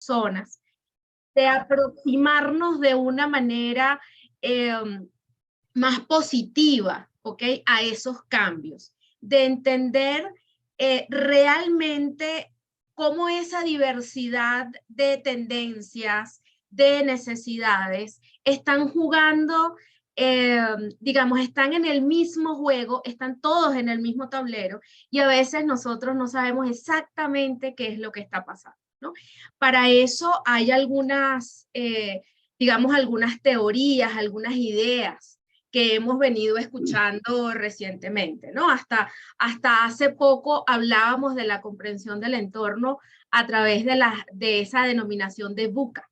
personas, de aproximarnos de una manera eh, más positiva, ¿ok? A esos cambios, de entender realmente cómo esa diversidad de tendencias, de necesidades, están jugando, digamos, están en el mismo juego, están todos en el mismo tablero, y a veces nosotros no sabemos exactamente qué es lo que está pasando, ¿no? Para eso hay algunas, digamos, algunas teorías, algunas ideas que hemos venido escuchando recientemente, ¿no? Hasta hace poco hablábamos de la comprensión del entorno a través de esa denominación de VUCA.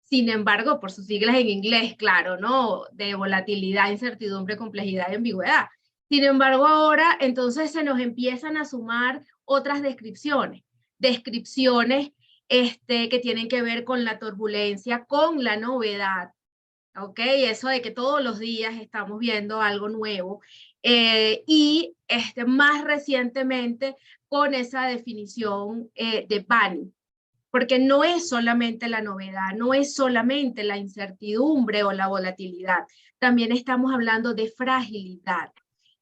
Sin embargo, por sus siglas en inglés, claro, ¿no? De volatilidad, incertidumbre, complejidad y ambigüedad. Sin embargo, ahora entonces se nos empiezan a sumar otras descripciones que tienen que ver con la turbulencia, con la novedad, ¿ok? Eso de que todos los días estamos viendo algo nuevo. Y más recientemente con esa definición de PANI, porque no es solamente la novedad, no es solamente la incertidumbre o la volatilidad, también estamos hablando de fragilidad.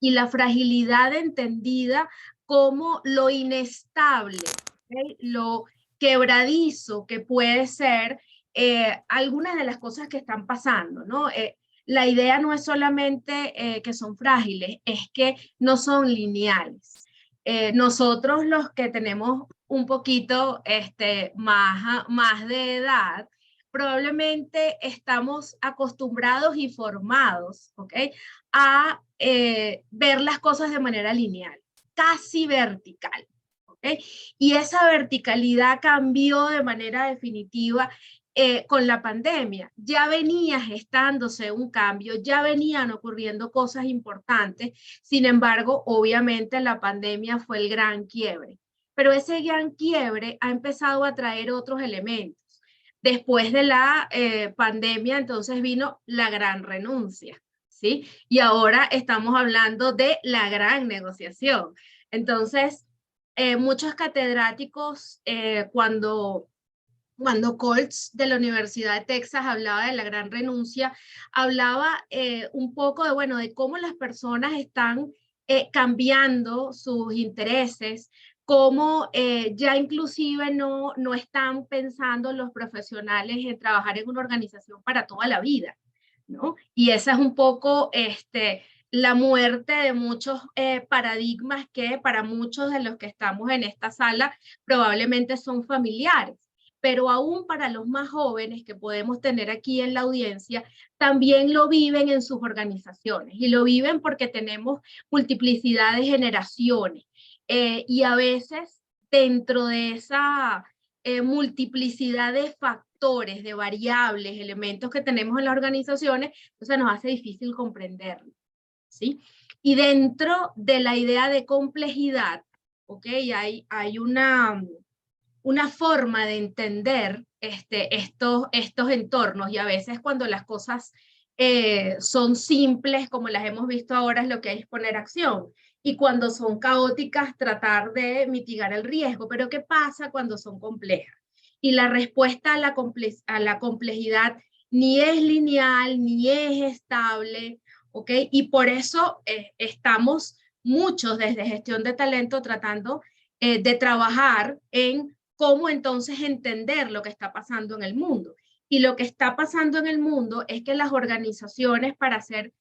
Y la fragilidad entendida como lo inestable, ¿okay? Lo quebradizo que puede ser algunas de las cosas que están pasando, ¿no? La idea no es solamente que son frágiles, es que no son lineales. Nosotros los que tenemos un poquito más de edad, probablemente estamos acostumbrados y formados, ¿ok? A ver las cosas de manera lineal, casi vertical. ¿Okay? Y esa verticalidad cambió de manera definitiva con la pandemia. Ya venía gestándose un cambio, ya venían ocurriendo cosas importantes, sin embargo, obviamente la pandemia fue el gran quiebre. Pero ese gran quiebre ha empezado a traer otros elementos. Después de la pandemia, entonces vino la gran renuncia, ¿sí? Y ahora estamos hablando de la gran negociación. Entonces, muchos catedráticos, cuando Colts de la Universidad de Texas hablaba de la gran renuncia, hablaba un poco de, bueno, de cómo las personas están cambiando sus intereses, cómo ya inclusive no están pensando los profesionales en trabajar en una organización para toda la vida, ¿no? Y esa es un poco la muerte de muchos paradigmas que para muchos de los que estamos en esta sala probablemente son familiares, pero aún para los más jóvenes que podemos tener aquí en la audiencia, también lo viven en sus organizaciones y lo viven porque tenemos multiplicidad de generaciones y a veces dentro de esa multiplicidad de factores, de variables, elementos que tenemos en las organizaciones, entonces nos hace difícil comprenderlo, ¿sí? Y dentro de la idea de complejidad, ¿ok? Hay una forma de entender estos entornos, y a veces cuando las cosas son simples, como las hemos visto ahora, es lo que hay es poner acción. Y cuando son caóticas, tratar de mitigar el riesgo. Pero ¿qué pasa cuando son complejas? Y la respuesta a la complejidad ni es lineal, ni es estable, ¿ok? Y por eso estamos muchos desde gestión de talento tratando de trabajar en cómo entonces entender lo que está pasando en el mundo. Y lo que está pasando en el mundo es que las organizaciones, para ser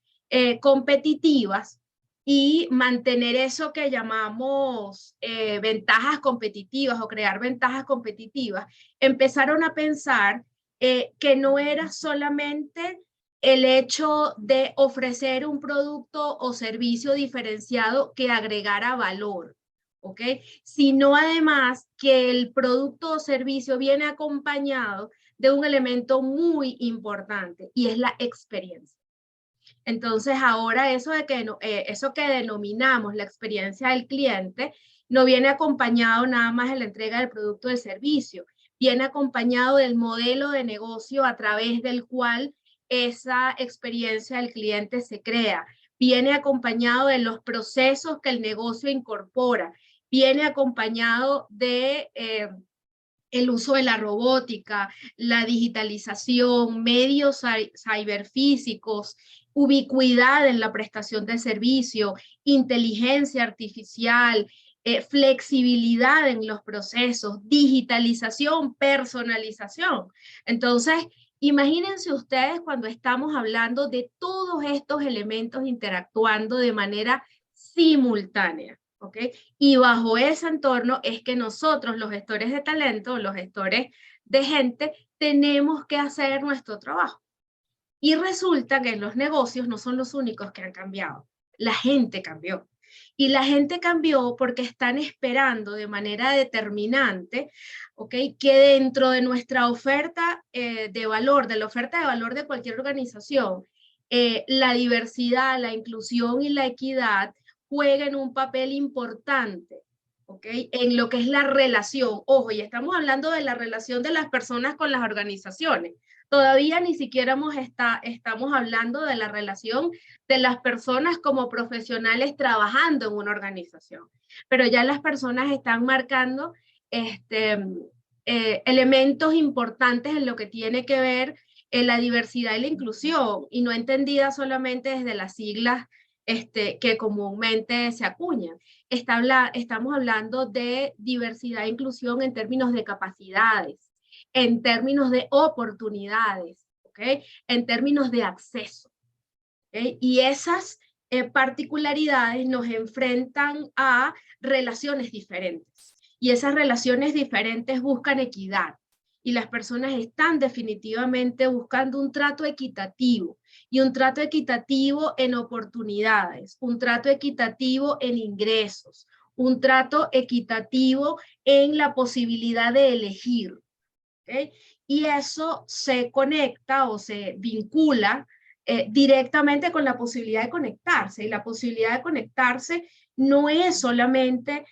competitivas y mantener eso que llamamos ventajas competitivas o crear ventajas competitivas, empezaron a pensar que no era solamente el hecho de ofrecer un producto o servicio diferenciado que agregara valor, ¿ok? Sino además que el producto o servicio viene acompañado de un elemento muy importante y es la experiencia. Entonces ahora eso que denominamos la experiencia del cliente no viene acompañado nada más de la entrega del producto o del servicio, viene acompañado del modelo de negocio a través del cual esa experiencia del cliente se crea, viene acompañado de los procesos que el negocio incorpora, viene acompañado de el uso de la robótica, la digitalización, medios ciberfísicos, ubicuidad en la prestación de servicio, inteligencia artificial, flexibilidad en los procesos, digitalización, personalización. Entonces, imagínense ustedes cuando estamos hablando de todos estos elementos interactuando de manera simultánea. ¿Ok? Y bajo ese entorno es que nosotros, los gestores de talento, los gestores de gente, tenemos que hacer nuestro trabajo. Y resulta que los negocios no son los únicos que han cambiado. La gente cambió. Y la gente cambió porque están esperando de manera determinante, ¿ok? Que dentro de nuestra oferta de valor, de la oferta de valor de cualquier organización, la diversidad, la inclusión y la equidad jueguen un papel importante, ¿ok? En lo que es la relación. Ojo, y estamos hablando de la relación de las personas con las organizaciones. Todavía ni siquiera estamos hablando de la relación de las personas como profesionales trabajando en una organización, pero ya las personas están marcando elementos importantes en lo que tiene que ver la diversidad y la inclusión, y no entendida solamente desde las siglas que comúnmente se acuñan. Estamos hablando de diversidad e inclusión en términos de capacidades, en términos de oportunidades, ¿ok? En términos de acceso. ¿Okay? Y esas particularidades nos enfrentan a relaciones diferentes. Y esas relaciones diferentes buscan equidad. Y las personas están definitivamente buscando un trato equitativo. Y un trato equitativo en oportunidades, un trato equitativo en ingresos, un trato equitativo en la posibilidad de elegir. ¿Okay? Y eso se conecta o se vincula directamente con la posibilidad de conectarse. Y la posibilidad de conectarse no es solamente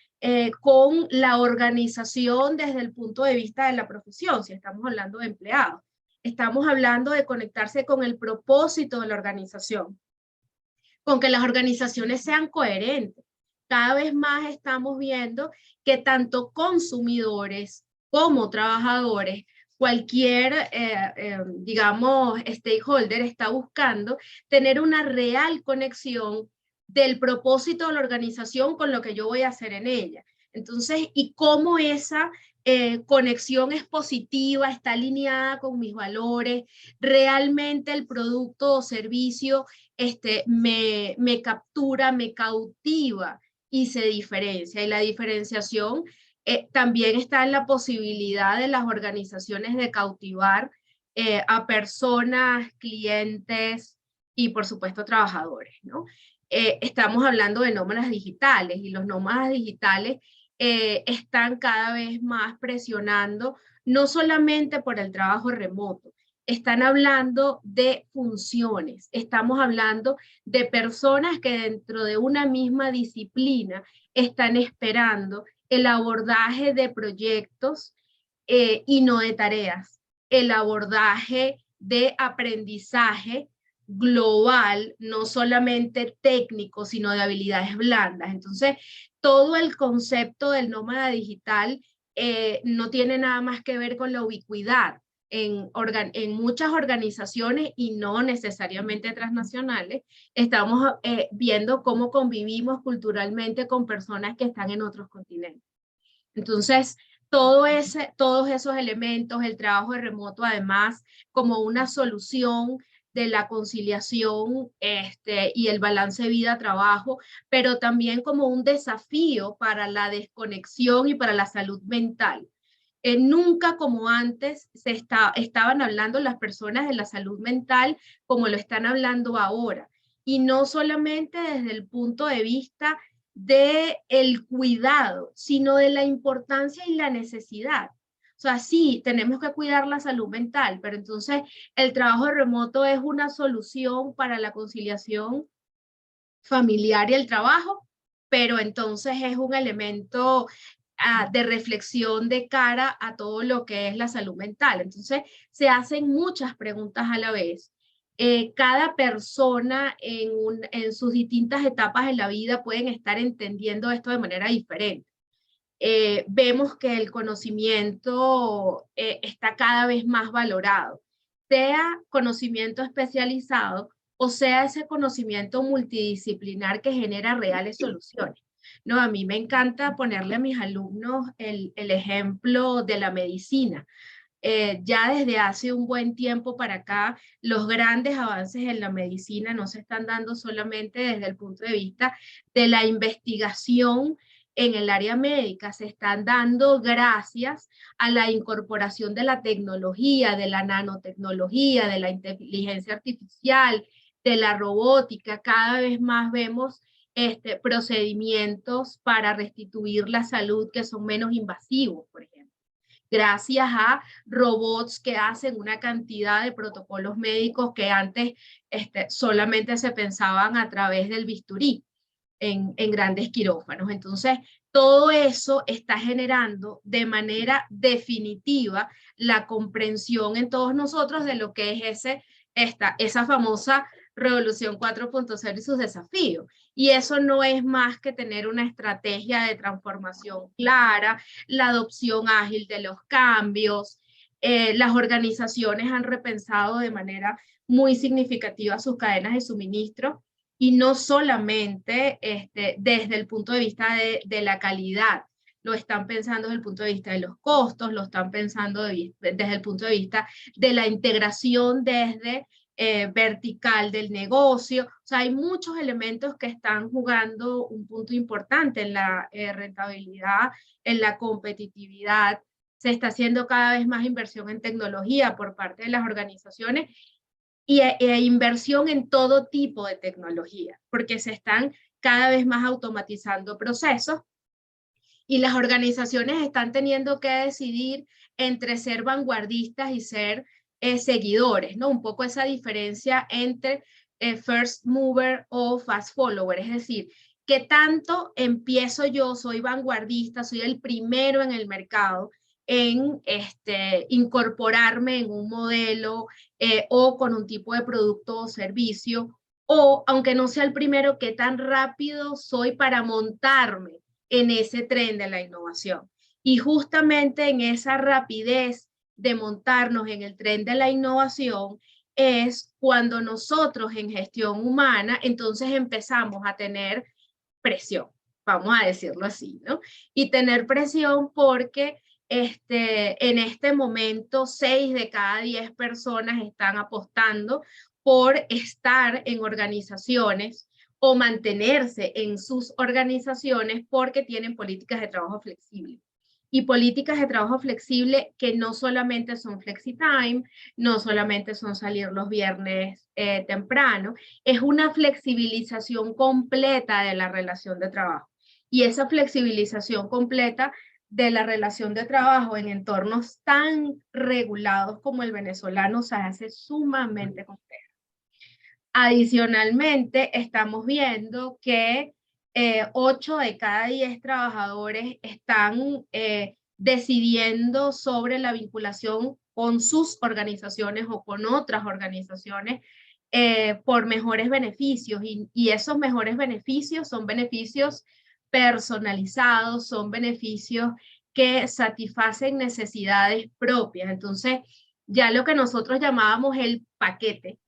con la organización desde el punto de vista de la profesión, si estamos hablando de empleados. Estamos hablando de conectarse con el propósito de la organización, con que las organizaciones sean coherentes. Cada vez más estamos viendo que tanto consumidores como trabajadores, cualquier, digamos, stakeholder está buscando tener una real conexión del propósito de la organización con lo que yo voy a hacer en ella. Entonces, y cómo esa conexión es positiva, está alineada con mis valores, realmente el producto o servicio me captura, me cautiva y se diferencia. Y la diferenciación también está en la posibilidad de las organizaciones de cautivar a personas, clientes y por supuesto trabajadores, ¿no? Estamos hablando de nómadas digitales y los nómadas digitales están cada vez más presionando, no solamente por el trabajo remoto, están hablando de funciones, estamos hablando de personas que dentro de una misma disciplina están esperando el abordaje de proyectos y no de tareas, el abordaje de aprendizaje global, no solamente técnico, sino de habilidades blandas. Entonces, todo el concepto del nómada digital no tiene nada más que ver con la ubicuidad. En muchas organizaciones y no necesariamente transnacionales, estamos viendo cómo convivimos culturalmente con personas que están en otros continentes. Entonces, todos esos elementos, el trabajo de remoto, además, como una solución de la conciliación y el balance vida-trabajo, pero también como un desafío para la desconexión y para la salud mental. Nunca como antes estaban hablando las personas de la salud mental como lo están hablando ahora. Y no solamente desde el punto de vista del cuidado, sino de la importancia y la necesidad. O sea, sí, tenemos que cuidar la salud mental, pero entonces el trabajo remoto es una solución para la conciliación familiar y el trabajo, pero entonces es un elemento de reflexión de cara a todo lo que es la salud mental. Entonces, se hacen muchas preguntas a la vez. Cada persona en sus distintas etapas de la vida pueden estar entendiendo esto de manera diferente. vemos que el conocimiento está cada vez más valorado, sea conocimiento especializado o sea ese conocimiento multidisciplinar que genera reales soluciones. No, a mí me encanta ponerle a mis alumnos el ejemplo de la medicina. Ya desde hace un buen tiempo para acá, los grandes avances en la medicina no se están dando solamente desde el punto de vista de la investigación en el área médica, se están dando gracias a la incorporación de la tecnología, de la nanotecnología, de la inteligencia artificial, de la robótica. Cada vez más vemos procedimientos para restituir la salud que son menos invasivos, por ejemplo, gracias a robots que hacen una cantidad de protocolos médicos que antes solamente se pensaban a través del bisturí en grandes quirófanos. Entonces, todo eso está generando de manera definitiva la comprensión en todos nosotros de lo que es esa famosa Revolución 4.0 y sus desafíos. Y eso no es más que tener una estrategia de transformación clara, la adopción ágil de los cambios. Las organizaciones han repensado de manera muy significativa sus cadenas de suministro y no solamente desde el punto de vista de la calidad, lo están pensando desde el punto de vista de los costos, lo están pensando desde el punto de vista de la integración desde vertical del negocio. O sea, hay muchos elementos que están jugando un punto importante en la rentabilidad, en la competitividad. Se está haciendo cada vez más inversión en tecnología por parte de las organizaciones y inversión en todo tipo de tecnología, porque se están cada vez más automatizando procesos y las organizaciones están teniendo que decidir entre ser vanguardistas y ser seguidores, ¿no? Un poco esa diferencia entre first mover o fast follower, es decir, ¿qué tanto empiezo yo, soy vanguardista, soy el primero en el mercado en incorporarme en un modelo o con un tipo de producto o servicio? O, aunque no sea el primero, ¿qué tan rápido soy para montarme en ese tren de la innovación? Y justamente en esa rapidez de montarnos en el tren de la innovación es cuando nosotros en gestión humana entonces empezamos a tener presión, vamos a decirlo así, ¿no? Y tener presión porque en este momento 6 de cada 10 personas están apostando por estar en organizaciones o mantenerse en sus organizaciones porque tienen políticas de trabajo flexible. Y políticas de trabajo flexible que no solamente son flexi-time, no solamente son salir los viernes temprano, es una flexibilización completa de la relación de trabajo. Y esa flexibilización completa de la relación de trabajo en entornos tan regulados como el venezolano se hace sumamente compleja. Adicionalmente, estamos viendo que 8 de cada 10 trabajadores están decidiendo sobre la vinculación con sus organizaciones o con otras organizaciones por mejores beneficios. Y esos mejores beneficios son beneficios personalizados, son beneficios que satisfacen necesidades propias. Entonces, ya lo que nosotros llamábamos el paquete,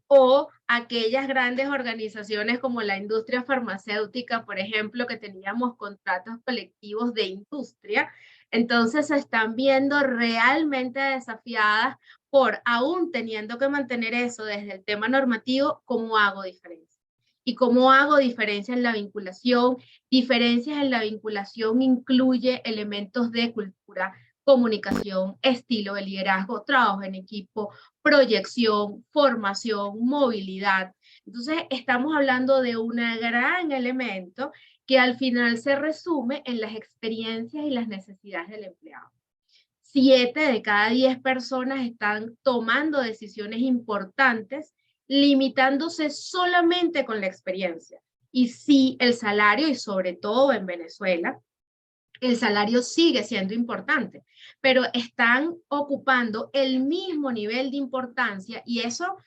o aquellas grandes organizaciones como la industria farmacéutica, por ejemplo, que teníamos contratos colectivos de industria, entonces se están viendo realmente desafiadas por, aún teniendo que mantener eso desde el tema normativo, ¿cómo hago diferencia? ¿Y cómo hago diferencia en la vinculación? Diferencias en la vinculación incluye elementos de cultura, comunicación, estilo de liderazgo, trabajo en equipo, proyección, formación, movilidad. Entonces, estamos hablando de un gran elemento que al final se resume en las experiencias y las necesidades del empleado. 7 de cada 10 personas están tomando decisiones importantes, limitándose solamente con la experiencia. Y sí, el salario, y sobre todo en Venezuela, el salario sigue siendo importante, pero están ocupando el mismo nivel de importancia y eso,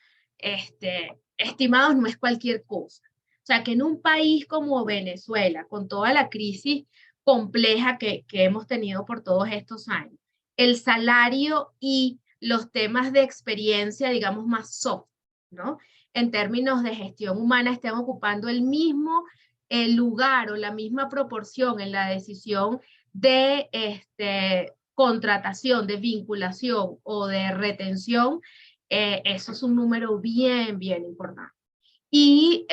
estimados, no es cualquier cosa. O sea, que en un país como Venezuela, con toda la crisis compleja que hemos tenido por todos estos años. El salario y los temas de experiencia, digamos, más soft, ¿no? En términos de gestión humana, estén ocupando el mismo lugar o la misma proporción en la decisión de contratación, de vinculación o de retención. Eso es un número bien, bien importante. Y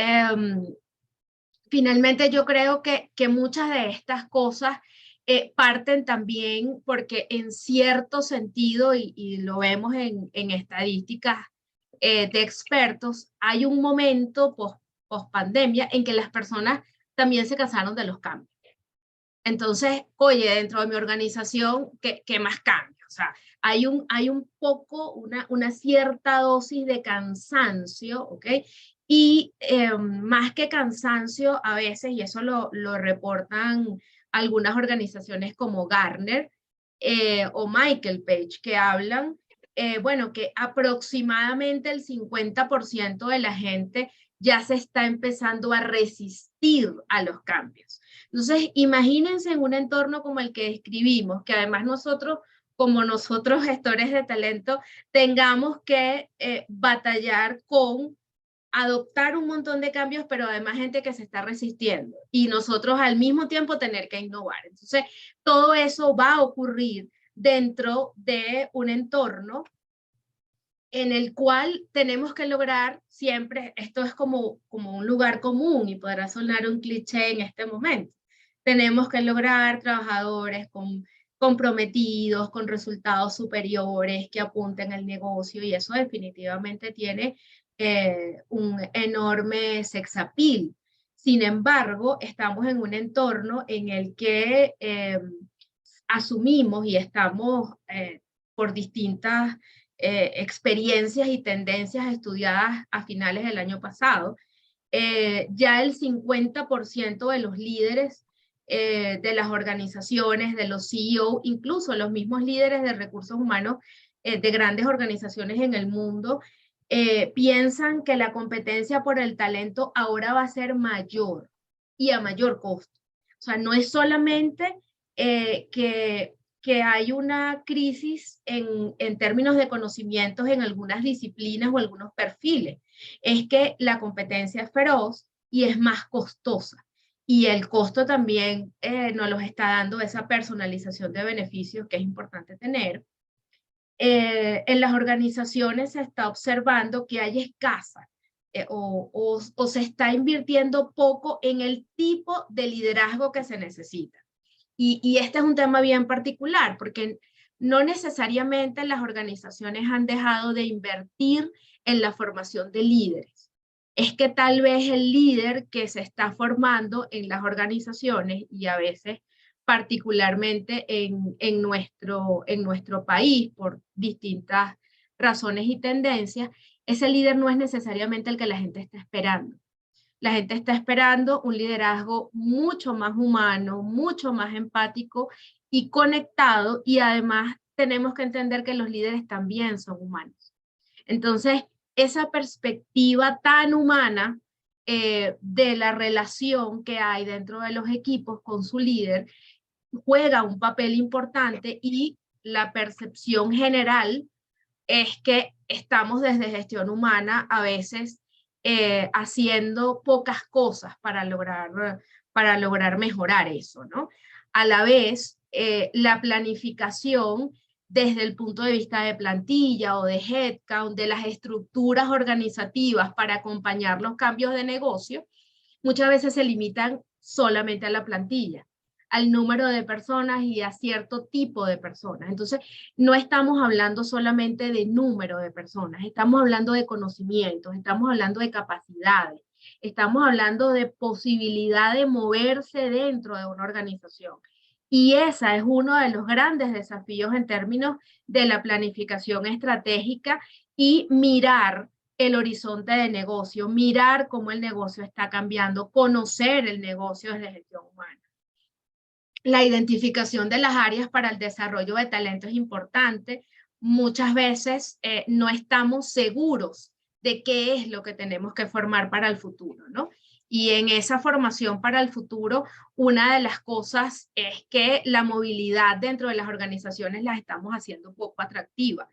finalmente yo creo que muchas de estas cosas parten también porque en cierto sentido, y lo vemos en estadísticas de expertos, hay un momento post pandemia en que las personas también se cansaron de los cambios. Entonces, oye, dentro de mi organización, ¿qué más cambio? O sea, hay un poco, una cierta dosis de cansancio, ¿ok? Y más que cansancio, a veces, y eso lo reportan algunas organizaciones como Gartner o Michael Page, que hablan, bueno, que aproximadamente el 50% de la gente ya se está empezando a resistir a los cambios. Entonces, imagínense en un entorno como el que describimos, que además nosotros, como nosotros gestores de talento, tengamos que batallar con adoptar un montón de cambios, pero además gente que se está resistiendo y nosotros al mismo tiempo tener que innovar. Entonces, todo eso va a ocurrir dentro de un entorno en el cual tenemos que lograr siempre, esto es como un lugar común y podrá sonar un cliché en este momento, tenemos que lograr trabajadores comprometidos, con resultados superiores, que apunten al negocio, y eso definitivamente tiene un enorme sex appeal. Sin embargo, estamos en un entorno en el que asumimos y estamos por distintas experiencias y tendencias estudiadas a finales del año pasado, ya el 50% de los líderes de las organizaciones, de los CEO, incluso los mismos líderes de recursos humanos de grandes organizaciones en el mundo, piensan que la competencia por el talento ahora va a ser mayor y a mayor costo. O sea, no es solamente que hay una crisis en términos de conocimientos en algunas disciplinas o algunos perfiles, es que la competencia es feroz y es más costosa. Y el costo también nos los está dando esa personalización de beneficios que es importante tener. En las organizaciones se está observando que hay escasa o se está invirtiendo poco en el tipo de liderazgo que se necesita. Y este es un tema bien particular, porque no necesariamente las organizaciones han dejado de invertir en la formación de líderes. Es que tal vez el líder que se está formando en las organizaciones, y a veces particularmente en nuestro país, por distintas razones y tendencias, ese líder no es necesariamente el que la gente está esperando. La gente está esperando un liderazgo mucho más humano, mucho más empático y conectado, y además tenemos que entender que los líderes también son humanos. Entonces, esa perspectiva tan humana de la relación que hay dentro de los equipos con su líder juega un papel importante, y la percepción general es que estamos desde gestión humana a veces haciendo pocas cosas para lograr mejorar eso, ¿no? A la vez, la planificación desde el punto de vista de plantilla o de headcount, de las estructuras organizativas para acompañar los cambios de negocio, muchas veces se limitan solamente a la plantilla, al número de personas y a cierto tipo de personas. Entonces, no estamos hablando solamente de número de personas, estamos hablando de conocimientos, estamos hablando de capacidades, estamos hablando de posibilidad de moverse dentro de una organización. Y ese es uno de los grandes desafíos en términos de la planificación estratégica y mirar el horizonte de negocio, mirar cómo el negocio está cambiando, conocer el negocio desde gestión humana. La identificación de las áreas para el desarrollo de talento es importante. Muchas veces no estamos seguros de qué es lo que tenemos que formar para el futuro, ¿no? Y en esa formación para el futuro, una de las cosas es que la movilidad dentro de las organizaciones las estamos haciendo poco atractiva.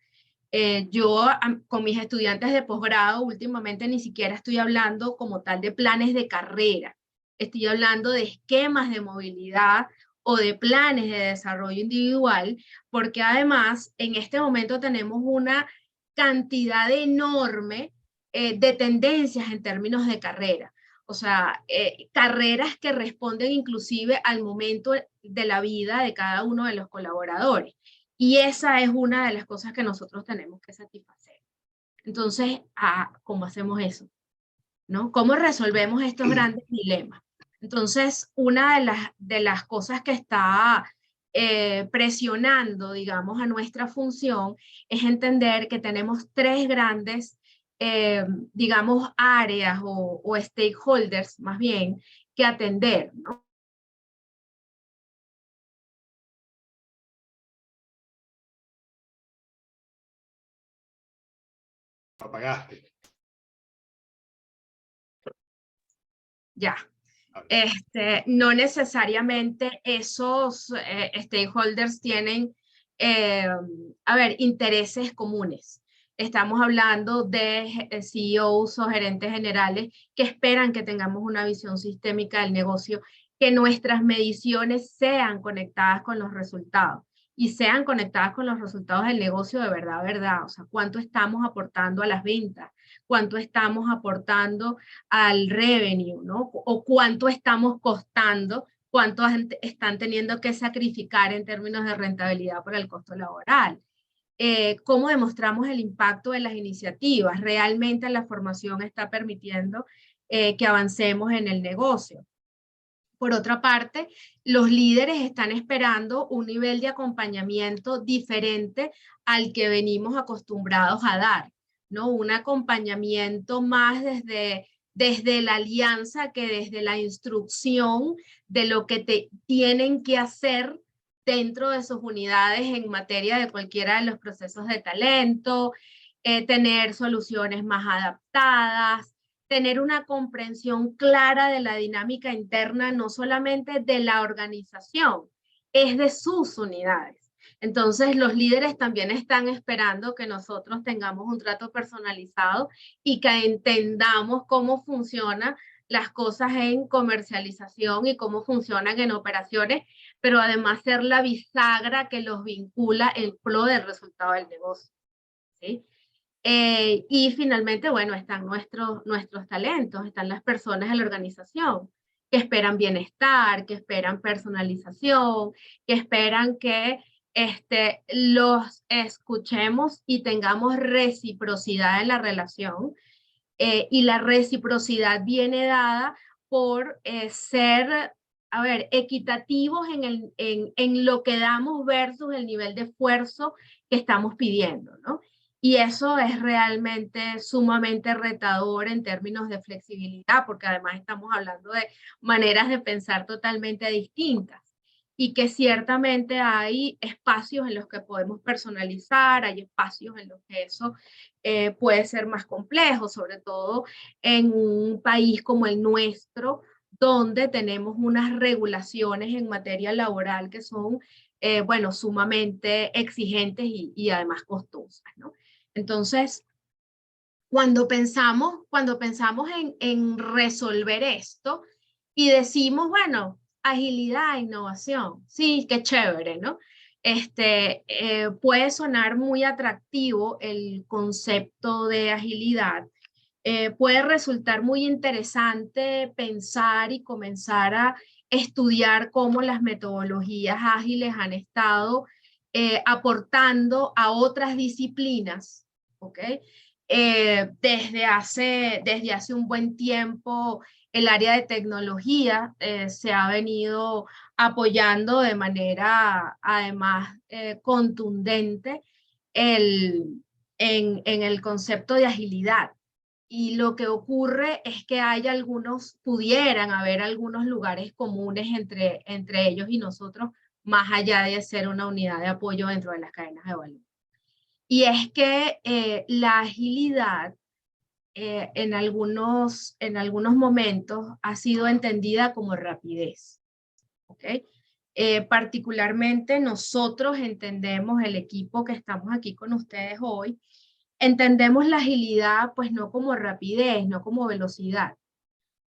Yo con mis estudiantes de posgrado últimamente ni siquiera estoy hablando como tal de planes de carrera, estoy hablando de esquemas de movilidad o de planes de desarrollo individual, porque además en este momento tenemos una cantidad enorme de tendencias en términos de carrera. O sea, carreras que responden inclusive al momento de la vida de cada uno de los colaboradores. Y esa es una de las cosas que nosotros tenemos que satisfacer. Entonces, ¿cómo hacemos eso? ¿No? ¿Cómo resolvemos estos grandes dilemas? Entonces, una de las cosas que está presionando, digamos, a nuestra función es entender que tenemos tres grandes, digamos, áreas o stakeholders, más bien, que atender, ¿no? Apagaste. Ya. No necesariamente esos stakeholders tienen, a ver, intereses comunes. Estamos hablando de CEOs o gerentes generales que esperan que tengamos una visión sistémica del negocio, que nuestras mediciones sean conectadas con los resultados y sean conectadas con los resultados del negocio de verdad, o sea, cuánto estamos aportando a las ventas, cuánto estamos aportando al revenue, ¿no? O cuánto estamos costando, cuánto están teniendo que sacrificar en términos de rentabilidad por el costo laboral. ¿Cómo demostramos el impacto de las iniciativas? ¿Realmente la formación está permitiendo que avancemos en el negocio? Por otra parte, los líderes están esperando un nivel de acompañamiento diferente al que venimos acostumbrados a dar, ¿no? Un acompañamiento más desde la alianza que desde la instrucción de lo que tienen que hacer dentro de sus unidades en materia de cualquiera de los procesos de talento, tener soluciones más adaptadas, tener una comprensión clara de la dinámica interna, no solamente de la organización, es de sus unidades. Entonces, los líderes también están esperando que nosotros tengamos un trato personalizado y que entendamos cómo funcionan las cosas en comercialización y cómo funcionan en operaciones, pero además ser la bisagra que los vincula en pro del resultado del negocio, ¿sí? Y finalmente, bueno, están nuestros talentos, están las personas de la organización que esperan bienestar, que esperan personalización, que esperan que los escuchemos y tengamos reciprocidad en la relación. Y la reciprocidad viene dada por ser, a ver, equitativos en lo que damos versus el nivel de esfuerzo que estamos pidiendo, ¿no? Y eso es realmente sumamente retador en términos de flexibilidad, porque además estamos hablando de maneras de pensar totalmente distintas y que ciertamente hay espacios en los que podemos personalizar, hay espacios en los que eso puede ser más complejo, sobre todo en un país como el nuestro, donde tenemos unas regulaciones en materia laboral que son, bueno, sumamente exigentes y además costosas, ¿no? Entonces, cuando pensamos en resolver esto y decimos, bueno, agilidad, innovación, sí, qué chévere, ¿no? Puede sonar muy atractivo el concepto de agilidad, puede resultar muy interesante pensar y comenzar a estudiar cómo las metodologías ágiles han estado aportando a otras disciplinas, ¿ok? Desde hace un buen tiempo, el área de tecnología se ha venido apoyando de manera, además, contundente en el concepto de agilidad. Y lo que ocurre es que pudieran haber algunos lugares comunes entre ellos y nosotros, más allá de ser una unidad de apoyo dentro de las cadenas de valor. Y es que la agilidad en algunos momentos ha sido entendida como rapidez. ¿Ok? Particularmente nosotros entendemos, el equipo que estamos aquí con ustedes hoy, entendemos la agilidad pues no como rapidez, no como velocidad.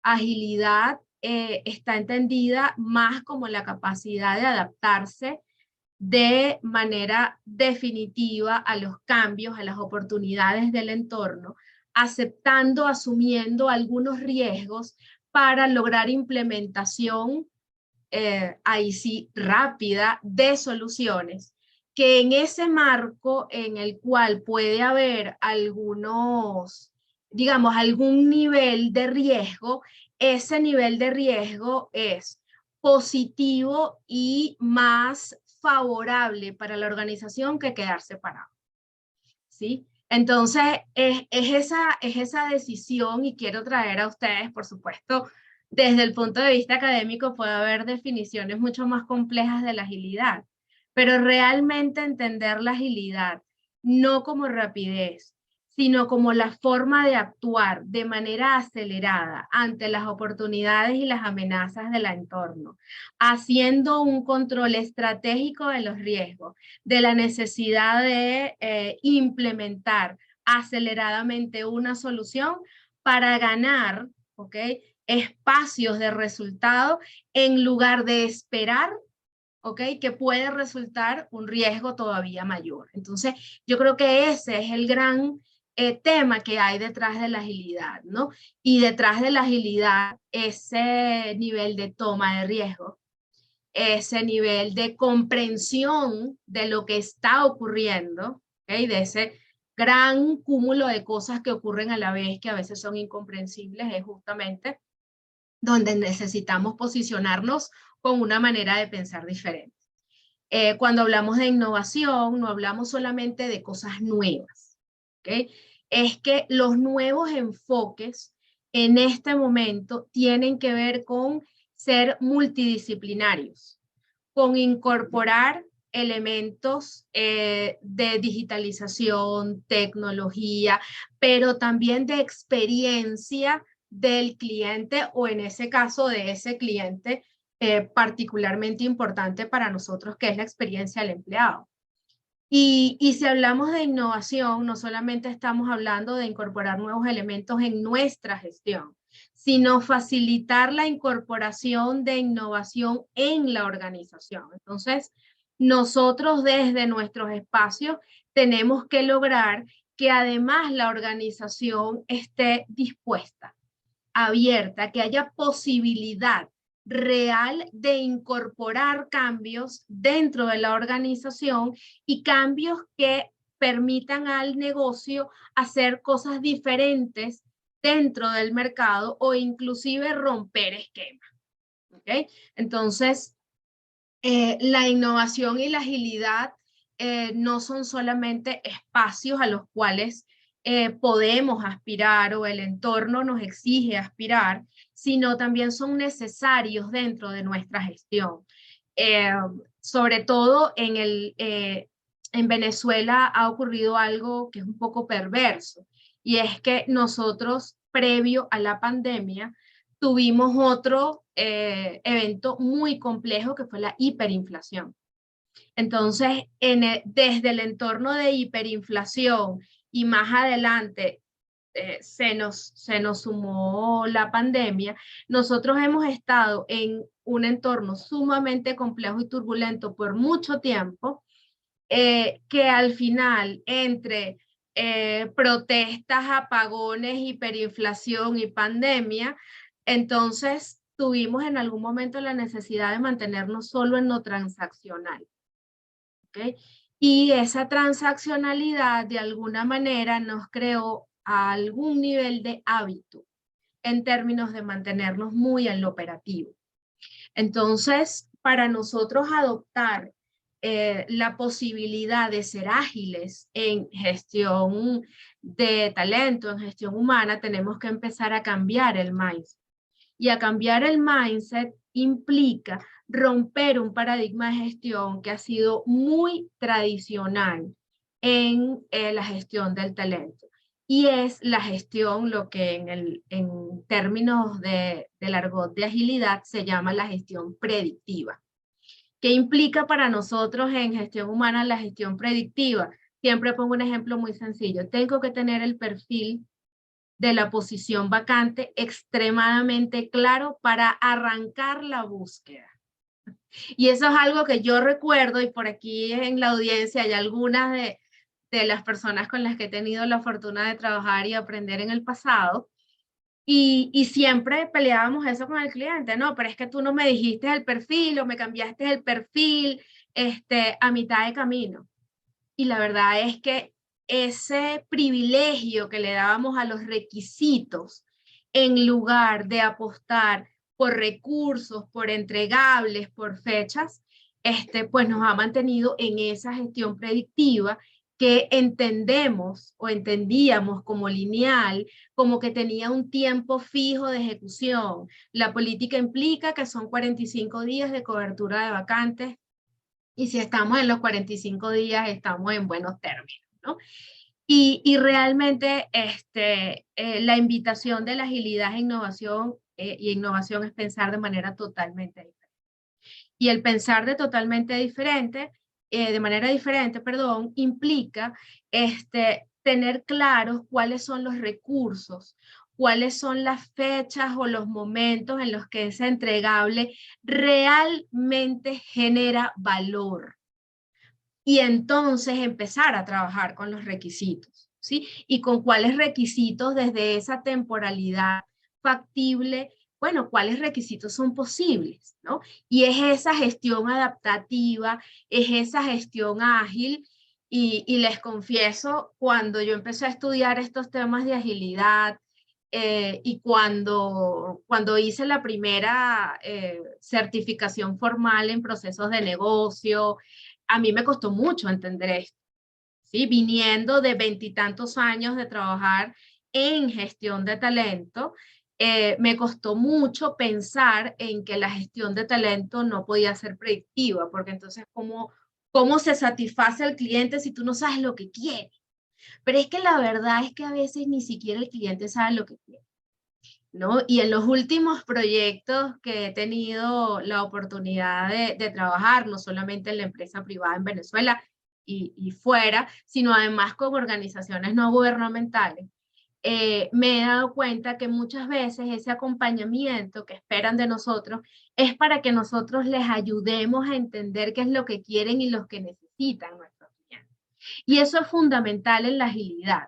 Agilidad está entendida más como la capacidad de adaptarse de manera definitiva a los cambios, a las oportunidades del entorno, aceptando, asumiendo algunos riesgos para lograr implementación, ahí sí, rápida de soluciones, que en ese marco en el cual puede haber algunos, digamos, algún nivel de riesgo, ese nivel de riesgo es positivo y más favorable para la organización que quedarse parado, ¿sí? Entonces, es esa decisión, y quiero traer a ustedes, por supuesto, desde el punto de vista académico puede haber definiciones mucho más complejas de la agilidad, pero realmente entender la agilidad no como rapidez, sino como la forma de actuar de manera acelerada ante las oportunidades y las amenazas del entorno, haciendo un control estratégico de los riesgos, de la necesidad de implementar aceleradamente una solución para ganar, ¿ok?, espacios de resultado en lugar de esperar, ¿ok?, que puede resultar un riesgo todavía mayor. Entonces, yo creo que ese es el gran tema que hay detrás de la agilidad, ¿no? Y detrás de la agilidad, ese nivel de toma de riesgo, ese nivel de comprensión de lo que está ocurriendo, ¿okay?, de ese gran cúmulo de cosas que ocurren a la vez, que a veces son incomprensibles, es justamente donde necesitamos posicionarnos con una manera de pensar diferente. Cuando hablamos de innovación, no hablamos solamente de cosas nuevas, ¿okay? Es que los nuevos enfoques en este momento tienen que ver con ser multidisciplinarios, con incorporar elementos de digitalización, tecnología, pero también de experiencia del cliente, o en ese caso de ese cliente particularmente importante para nosotros, que es la experiencia del empleado. Y si hablamos de innovación, no solamente estamos hablando de incorporar nuevos elementos en nuestra gestión, sino facilitar la incorporación de innovación en la organización. Entonces, nosotros desde nuestros espacios tenemos que lograr que además la organización esté dispuesta, abierta, que haya posibilidad real de incorporar cambios dentro de la organización y cambios que permitan al negocio hacer cosas diferentes dentro del mercado o inclusive romper esquemas. ¿Okay? Entonces, la innovación y la agilidad no son solamente espacios a los cuales podemos aspirar o el entorno nos exige aspirar, sino también son necesarios dentro de nuestra gestión. Sobre todo en Venezuela ha ocurrido algo que es un poco perverso, y es que nosotros, previo a la pandemia, tuvimos otro evento muy complejo que fue la hiperinflación. Entonces, desde el entorno de hiperinflación y más adelante se nos sumó la pandemia, nosotros hemos estado en un entorno sumamente complejo y turbulento por mucho tiempo, que al final, entre protestas, apagones, hiperinflación y pandemia, entonces tuvimos en algún momento la necesidad de mantenernos solo en lo transaccional. ¿Okay? Y esa transaccionalidad de alguna manera nos creó algún nivel de hábito en términos de mantenernos muy en lo operativo. Entonces, para nosotros adoptar la posibilidad de ser ágiles en gestión de talento, en gestión humana, tenemos que empezar a cambiar el mindset. Y a cambiar el mindset implica romper un paradigma de gestión que ha sido muy tradicional en la gestión del talento. y es la gestión, lo que en términos del argot de agilidad se llama la gestión predictiva. ¿Qué implica para nosotros en gestión humana la gestión predictiva? Siempre pongo un ejemplo muy sencillo. Tengo que tener el perfil de la posición vacante extremadamente claro para arrancar la búsqueda. Y eso es algo que yo recuerdo, y por aquí en la audiencia hay algunas de las personas con las que he tenido la fortuna de trabajar y aprender en el pasado, y siempre peleábamos eso con el cliente, no, pero es que tú no me dijiste el perfil o me cambiaste el perfil a mitad de camino. Y la verdad es que ese privilegio que le dábamos a los requisitos, en lugar de apostar por recursos, por entregables, por fechas, pues nos ha mantenido en esa gestión predictiva que entendemos o entendíamos como lineal, como que tenía un tiempo fijo de ejecución. La política implica que son 45 días de cobertura de vacantes, y si estamos en los 45 días, estamos en buenos términos, ¿no? Y realmente la invitación de la agilidad e innovación, y innovación es pensar de manera totalmente diferente. Y el pensar de manera diferente, perdón, implica tener claros cuáles son los recursos, cuáles son las fechas o los momentos en los que ese entregable realmente genera valor. Y entonces empezar a trabajar con los requisitos, ¿sí? Y con cuáles requisitos desde esa temporalidad factible, bueno, cuáles requisitos son posibles, ¿no? Y es esa gestión adaptativa, es esa gestión ágil, y les confieso, cuando yo empecé a estudiar estos temas de agilidad, y cuando hice la primera certificación formal en procesos de negocio, a mí me costó mucho entender esto, ¿sí? Viniendo de 20 y tantos años de trabajar en gestión de talento, me costó mucho pensar en que la gestión de talento no podía ser predictiva, porque entonces, ¿cómo se satisface al cliente si tú no sabes lo que quiere? Pero es que la verdad es que a veces ni siquiera el cliente sabe lo que quiere, ¿no? Y en los últimos proyectos que he tenido la oportunidad de trabajar, no solamente en la empresa privada en Venezuela y fuera, sino además con organizaciones no gubernamentales, me he dado cuenta que muchas veces ese acompañamiento que esperan de nosotros es para que nosotros les ayudemos a entender qué es lo que quieren y lo que necesitan nuestros clientes. Y eso es fundamental en la agilidad,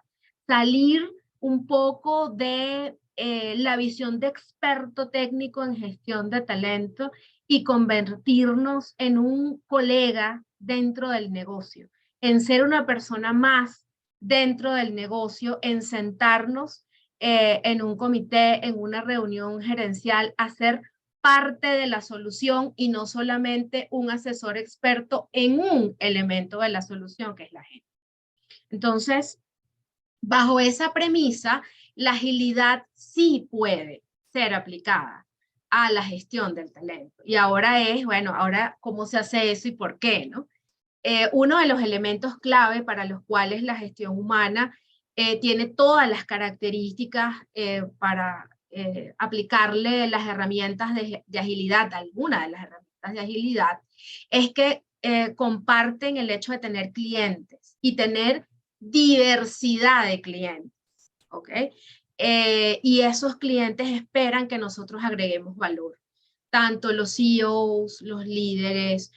salir un poco de la visión de experto técnico en gestión de talento y convertirnos en un colega dentro del negocio, en ser una persona más dentro del negocio, en sentarnos en un comité, en una reunión gerencial, a ser parte de la solución y no solamente un asesor experto en un elemento de la solución, que es la gente. Entonces, bajo esa premisa, la agilidad sí puede ser aplicada a la gestión del talento. Y ahora bueno, ahora cómo se hace eso y por qué, ¿no? Uno de los elementos clave para los cuales la gestión humana tiene todas las características para aplicarle las herramientas de agilidad, algunas de las herramientas de agilidad, es que comparten el hecho de tener clientes y tener diversidad de clientes, ¿ok? Y esos clientes esperan que nosotros agreguemos valor, tanto los CEOs, los líderes.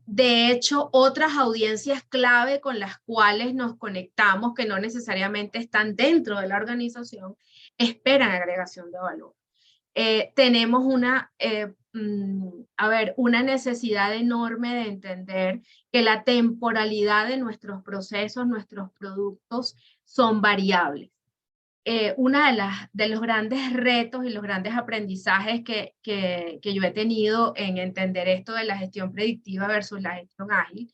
De hecho, otras audiencias clave con las cuales nos conectamos, que no necesariamente están dentro de la organización, esperan agregación de valor. Tenemos una necesidad enorme de entender que la temporalidad de nuestros procesos, nuestros productos, son variables. Uno de los grandes retos y los grandes aprendizajes que yo he tenido en entender esto de la gestión predictiva versus la gestión ágil,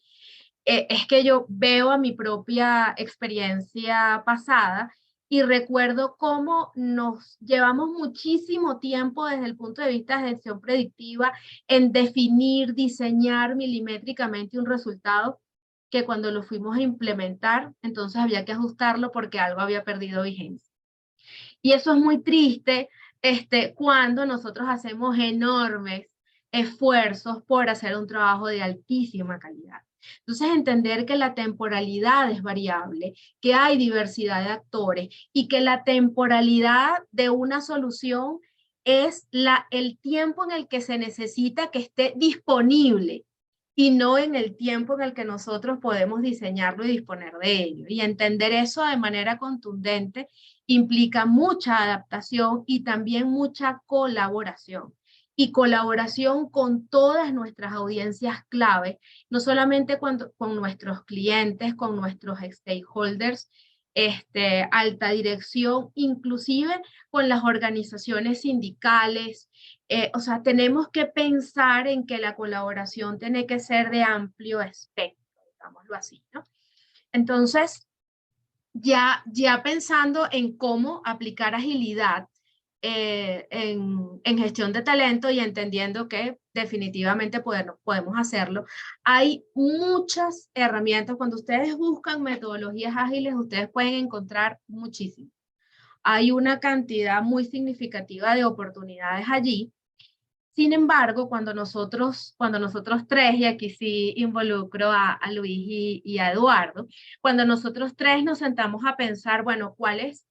es que yo veo a mi propia experiencia pasada y recuerdo cómo nos llevamos muchísimo tiempo desde el punto de vista de gestión predictiva en definir, diseñar milimétricamente un resultado que cuando lo fuimos a implementar, entonces había que ajustarlo porque algo había perdido vigencia. Y eso es muy triste cuando nosotros hacemos enormes esfuerzos por hacer un trabajo de altísima calidad. Entonces, entender que la temporalidad es variable, que hay diversidad de actores y que la temporalidad de una solución es el tiempo en el que se necesita que esté disponible y no en el tiempo en el que nosotros podemos diseñarlo y disponer de ello. Y entender eso de manera contundente implica mucha adaptación y también mucha colaboración. Y colaboración con todas nuestras audiencias clave, no solamente con nuestros clientes, con nuestros stakeholders, alta dirección, inclusive con las organizaciones sindicales. O sea, tenemos que pensar en que la colaboración tiene que ser de amplio espectro, digámoslo así, ¿no? Entonces, ya pensando en cómo aplicar agilidad en gestión de talento y entendiendo que definitivamente podemos hacerlo, hay muchas herramientas. Cuando ustedes buscan metodologías ágiles, ustedes pueden encontrar muchísimas. Hay una cantidad muy significativa de oportunidades allí. Sin embargo, cuando nosotros tres, y aquí sí involucro a Luis y a Eduardo, cuando nosotros tres nos sentamos a pensar, bueno, ¿cuáles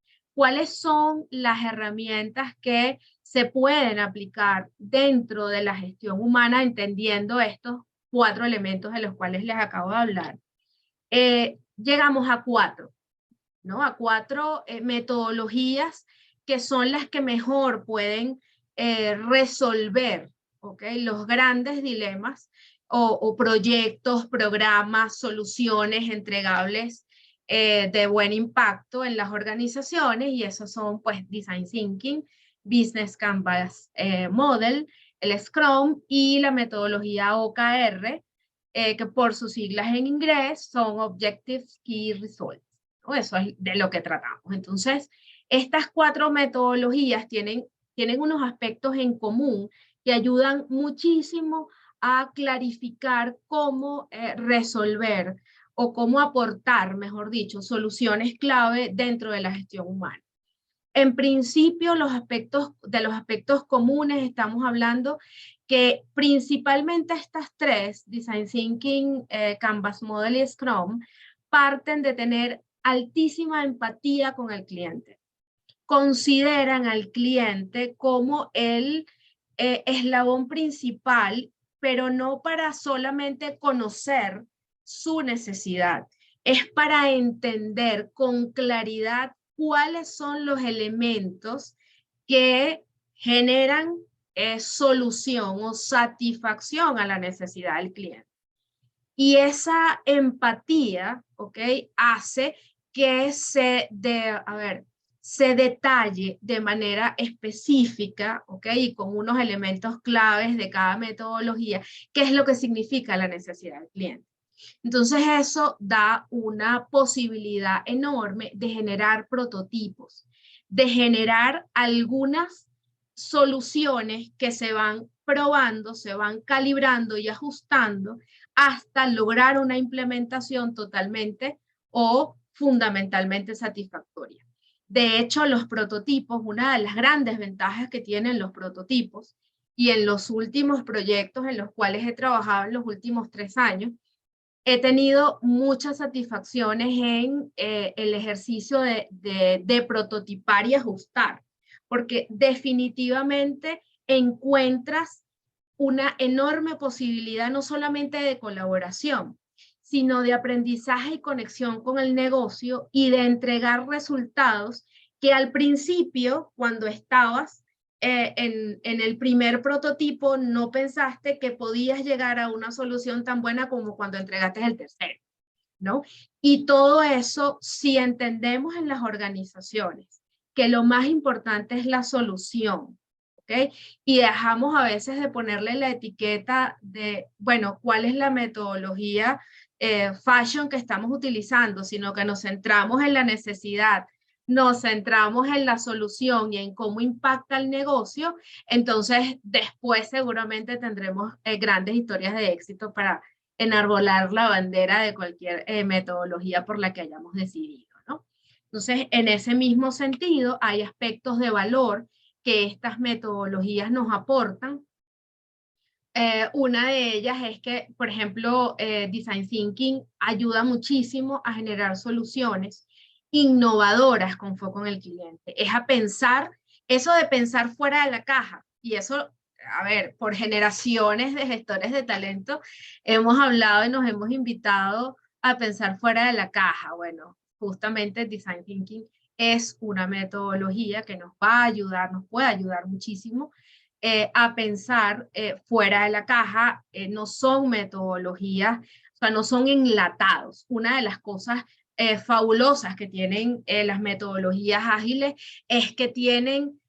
son las herramientas que se pueden aplicar dentro de la gestión humana, entendiendo estos 4 elementos de los cuales les acabo de hablar? Llegamos a 4, ¿no? A 4 metodologías que son las que mejor pueden resolver, ¿okay?, los grandes dilemas o proyectos, programas, soluciones entregables de buen impacto en las organizaciones, y esos son pues Design Thinking, Business Canvas Model, el Scrum y la metodología OKR, que por sus siglas en inglés son Objectives Key Results. ¿No? Eso es de lo que tratamos. Entonces, estas 4 metodologías tienen unos aspectos en común que ayudan muchísimo a clarificar cómo resolver o cómo aportar, mejor dicho, soluciones clave dentro de la gestión humana. En principio, de los aspectos comunes estamos hablando que principalmente estas 3, Design Thinking, Canvas Model y Scrum, parten de tener altísima empatía con el cliente. Consideran al cliente como el eslabón principal, pero no para solamente conocer su necesidad, es para entender con claridad cuáles son los elementos que generan solución o satisfacción a la necesidad del cliente. Y esa empatía, ¿ok?, hace que se detalle de manera específica, ¿ok?, y con unos elementos claves de cada metodología, qué es lo que significa la necesidad del cliente. Entonces eso da una posibilidad enorme de generar prototipos, de generar algunas soluciones que se van probando, se van calibrando y ajustando hasta lograr una implementación totalmente o fundamentalmente satisfactoria. De hecho, los prototipos, una de las grandes ventajas que tienen los prototipos, y en los últimos proyectos en los cuales he trabajado en los últimos 3 años, he tenido muchas satisfacciones en el ejercicio de prototipar y ajustar, porque definitivamente encuentras una enorme posibilidad no solamente de colaboración, sino de aprendizaje y conexión con el negocio y de entregar resultados que al principio, cuando estabas en el primer prototipo, no pensaste que podías llegar a una solución tan buena como cuando entregaste el tercero, ¿no? Y todo eso, si entendemos en las organizaciones que lo más importante es la solución, ¿ok? Y dejamos a veces de ponerle la etiqueta de, bueno, ¿cuál es la metodología fashion que estamos utilizando? Sino que nos centramos en la necesidad, nos centramos en la solución y en cómo impacta el negocio, entonces después seguramente tendremos grandes historias de éxito para enarbolar la bandera de cualquier metodología por la que hayamos decidido, ¿no? Entonces, en ese mismo sentido, hay aspectos de valor que estas metodologías nos aportan. Una de ellas es que, por ejemplo, Design Thinking ayuda muchísimo a generar soluciones innovadoras con foco en el cliente. Es a pensar, eso de pensar fuera de la caja, y eso, a ver, por generaciones de gestores de talento hemos hablado y nos hemos invitado a pensar fuera de la caja. Bueno, justamente Design Thinking es una metodología que nos va a ayudar, nos puede ayudar muchísimo a pensar fuera de la caja. No son metodologías, o sea, no son enlatados. Una de las cosas fabulosas que tienen las metodologías ágiles es que tienen,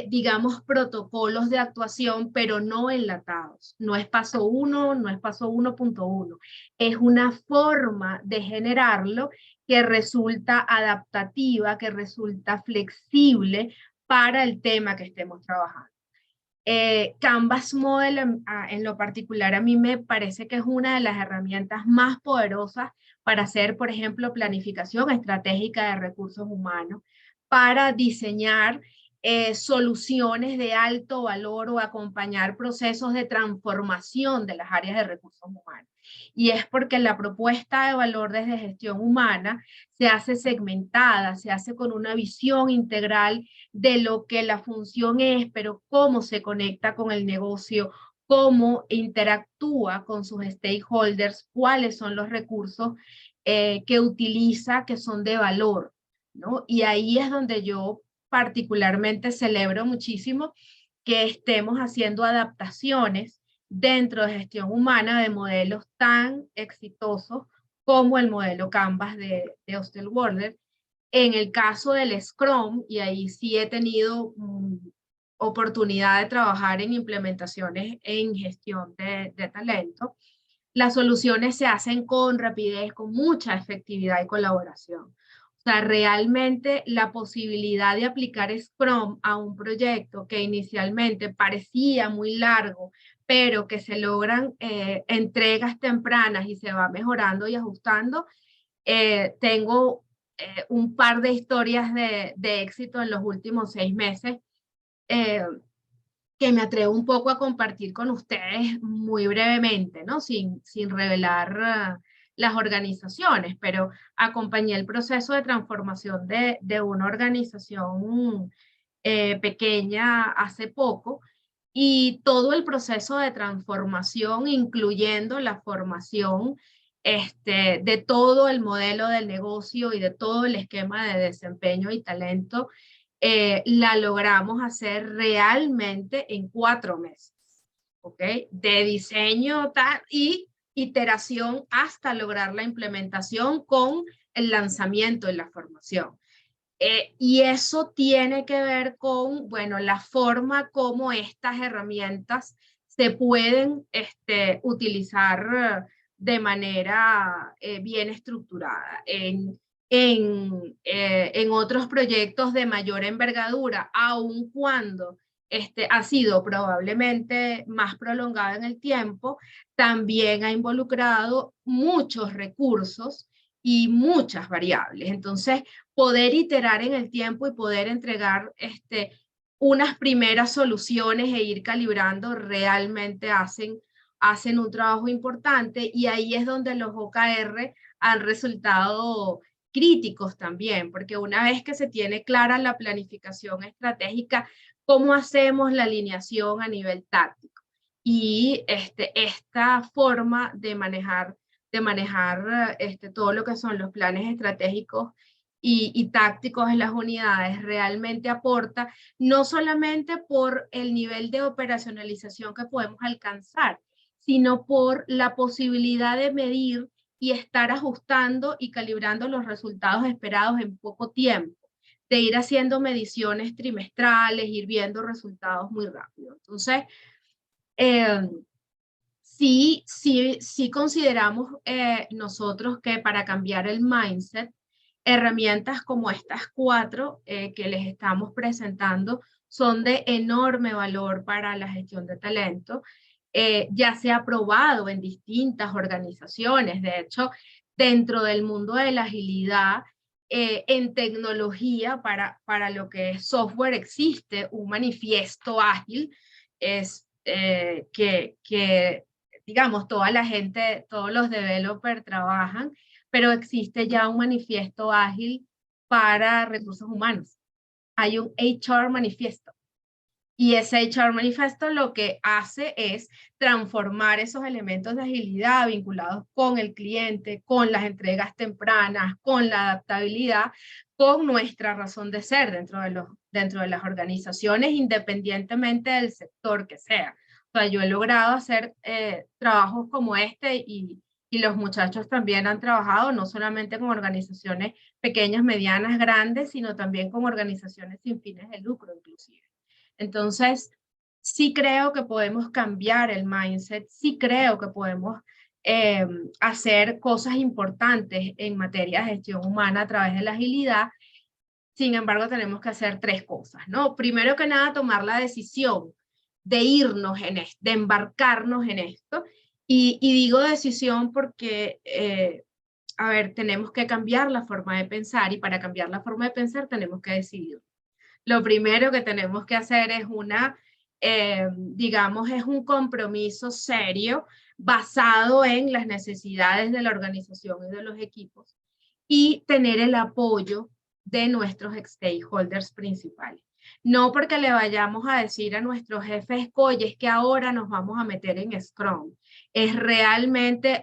digamos, protocolos de actuación, pero no enlatados. No es paso 1, no es paso 1.1. Es una forma de generarlo que resulta adaptativa, que resulta flexible para el tema que estemos trabajando. Canvas Model en lo particular a mí me parece que es una de las herramientas más poderosas para hacer, por ejemplo, planificación estratégica de recursos humanos, para diseñar soluciones de alto valor o acompañar procesos de transformación de las áreas de recursos humanos. Y es porque la propuesta de valor desde gestión humana se hace segmentada, se hace con una visión integral de lo que la función es, pero cómo se conecta con el negocio, cómo interactúa con sus stakeholders, cuáles son los recursos que utiliza que son de valor, ¿no? Y ahí es donde yo particularmente celebro muchísimo que estemos haciendo adaptaciones dentro de gestión humana de modelos tan exitosos como el modelo Canvas de Osterwalder. En el caso del Scrum, y ahí sí he tenido oportunidad de trabajar en implementaciones en gestión de talento, las soluciones se hacen con rapidez, con mucha efectividad y colaboración. O sea, realmente la posibilidad de aplicar Scrum a un proyecto que inicialmente parecía muy largo, pero que se logran entregas tempranas y se va mejorando y ajustando. Tengo un par de historias de éxito en los últimos 6 meses eh, que me atrevo un poco a compartir con ustedes muy brevemente, ¿no? Sin revelar las organizaciones, pero acompañé el proceso de transformación de una organización pequeña hace poco, y todo el proceso de transformación, incluyendo la formación de todo el modelo del negocio y de todo el esquema de desempeño y talento, la logramos hacer realmente en 4 meses, ¿ok? De diseño tal, y iteración hasta lograr la implementación con el lanzamiento y la formación. Y eso tiene que ver con, bueno, la forma como estas herramientas se pueden utilizar de manera bien estructurada. En otros proyectos de mayor envergadura, aun cuando ha sido probablemente más prolongado en el tiempo, también ha involucrado muchos recursos y muchas variables. Entonces, poder iterar en el tiempo y poder entregar unas primeras soluciones e ir calibrando realmente hacen un trabajo importante, y ahí es donde los OKR han resultado críticos también, porque una vez que se tiene clara la planificación estratégica, ¿cómo hacemos la alineación a nivel táctico? Y esta forma de manejar todo lo que son los planes estratégicos y tácticos en las unidades realmente aporta, no solamente por el nivel de operacionalización que podemos alcanzar, sino por la posibilidad de medir y estar ajustando y calibrando los resultados esperados en poco tiempo, de ir haciendo mediciones trimestrales, ir viendo resultados muy rápido. Entonces, eh, sí consideramos nosotros que para cambiar el mindset, herramientas como estas 4 que les estamos presentando son de enorme valor para la gestión de talento. ya se ha probado en distintas organizaciones. De hecho, dentro del mundo de la agilidad, en tecnología, para lo que es software, existe un manifiesto ágil, es que, digamos, toda la gente, todos los developers trabajan, pero existe ya un manifiesto ágil para recursos humanos. Hay un HR manifiesto. Y ese HR manifiesto lo que hace es transformar esos elementos de agilidad vinculados con el cliente, con las entregas tempranas, con la adaptabilidad, con nuestra razón de ser dentro de las organizaciones, independientemente del sector que sea. O sea, yo he logrado hacer trabajos como este y los muchachos también han trabajado no solamente con organizaciones pequeñas, medianas, grandes, sino también con organizaciones sin fines de lucro inclusive. Entonces, sí creo que podemos cambiar el mindset, sí creo que podemos hacer cosas importantes en materia de gestión humana a través de la agilidad. Sin embargo, tenemos que hacer tres cosas, ¿no? Primero que nada, tomar la decisión de irnos en esto, de embarcarnos en esto. Y digo decisión porque, a ver, tenemos que cambiar la forma de pensar y para cambiar la forma de pensar tenemos que decidir. Lo primero que tenemos que hacer es digamos, es un compromiso serio basado en las necesidades de la organización y de los equipos y tener el apoyo de nuestros stakeholders principales. No porque le vayamos a decir a nuestros jefes, oye, es que ahora nos vamos a meter en Scrum. Es realmente,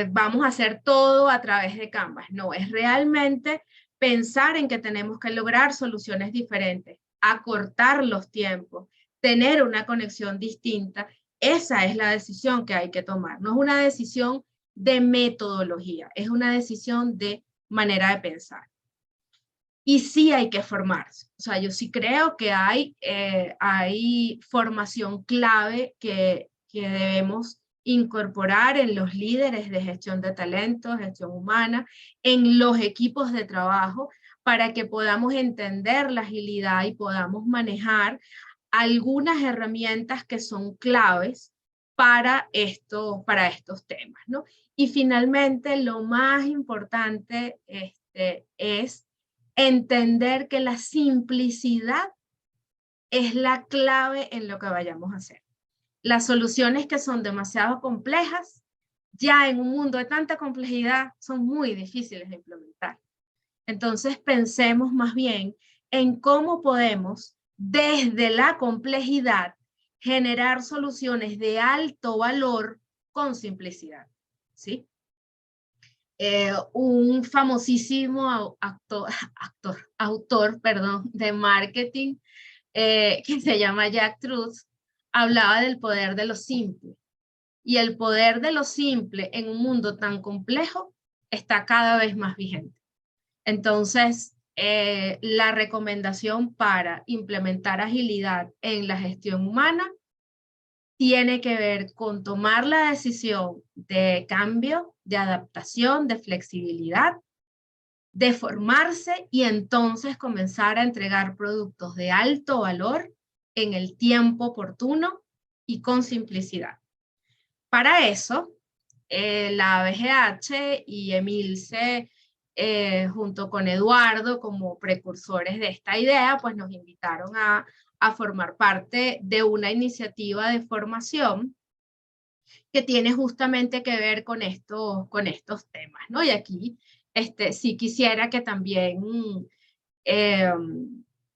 vamos a hacer todo a través de Canvas. No, es realmente pensar en que tenemos que lograr soluciones diferentes, acortar los tiempos, tener una conexión distinta. Esa es la decisión que hay que tomar. No es una decisión de metodología, es una decisión de manera de pensar. Y sí hay que formarse. O sea, yo sí creo que hay formación clave que debemos incorporar en los líderes de gestión de talentos, gestión humana, en los equipos de trabajo, para que podamos entender la agilidad y podamos manejar algunas herramientas que son claves para estos temas, ¿no? Y finalmente, lo más importante es entender que la simplicidad es la clave en lo que vayamos a hacer. Las soluciones que son demasiado complejas, ya en un mundo de tanta complejidad, son muy difíciles de implementar. Entonces pensemos más bien en cómo podemos, desde la complejidad, generar soluciones de alto valor con simplicidad, ¿sí? Un famosísimo autor de marketing que se llama Jack Truth, hablaba del poder de lo simple. Y el poder de lo simple en un mundo tan complejo está cada vez más vigente. Entonces, la recomendación para implementar agilidad en la gestión humana tiene que ver con tomar la decisión de cambio, de adaptación, de flexibilidad, de formarse y entonces comenzar a entregar productos de alto valor en el tiempo oportuno y con simplicidad. Para eso, la ABGH y Emilce, junto con Eduardo como precursores de esta idea, pues nos invitaron a formar parte de una iniciativa de formación que tiene justamente que ver con estos temas, ¿no? Y aquí sí quisiera que también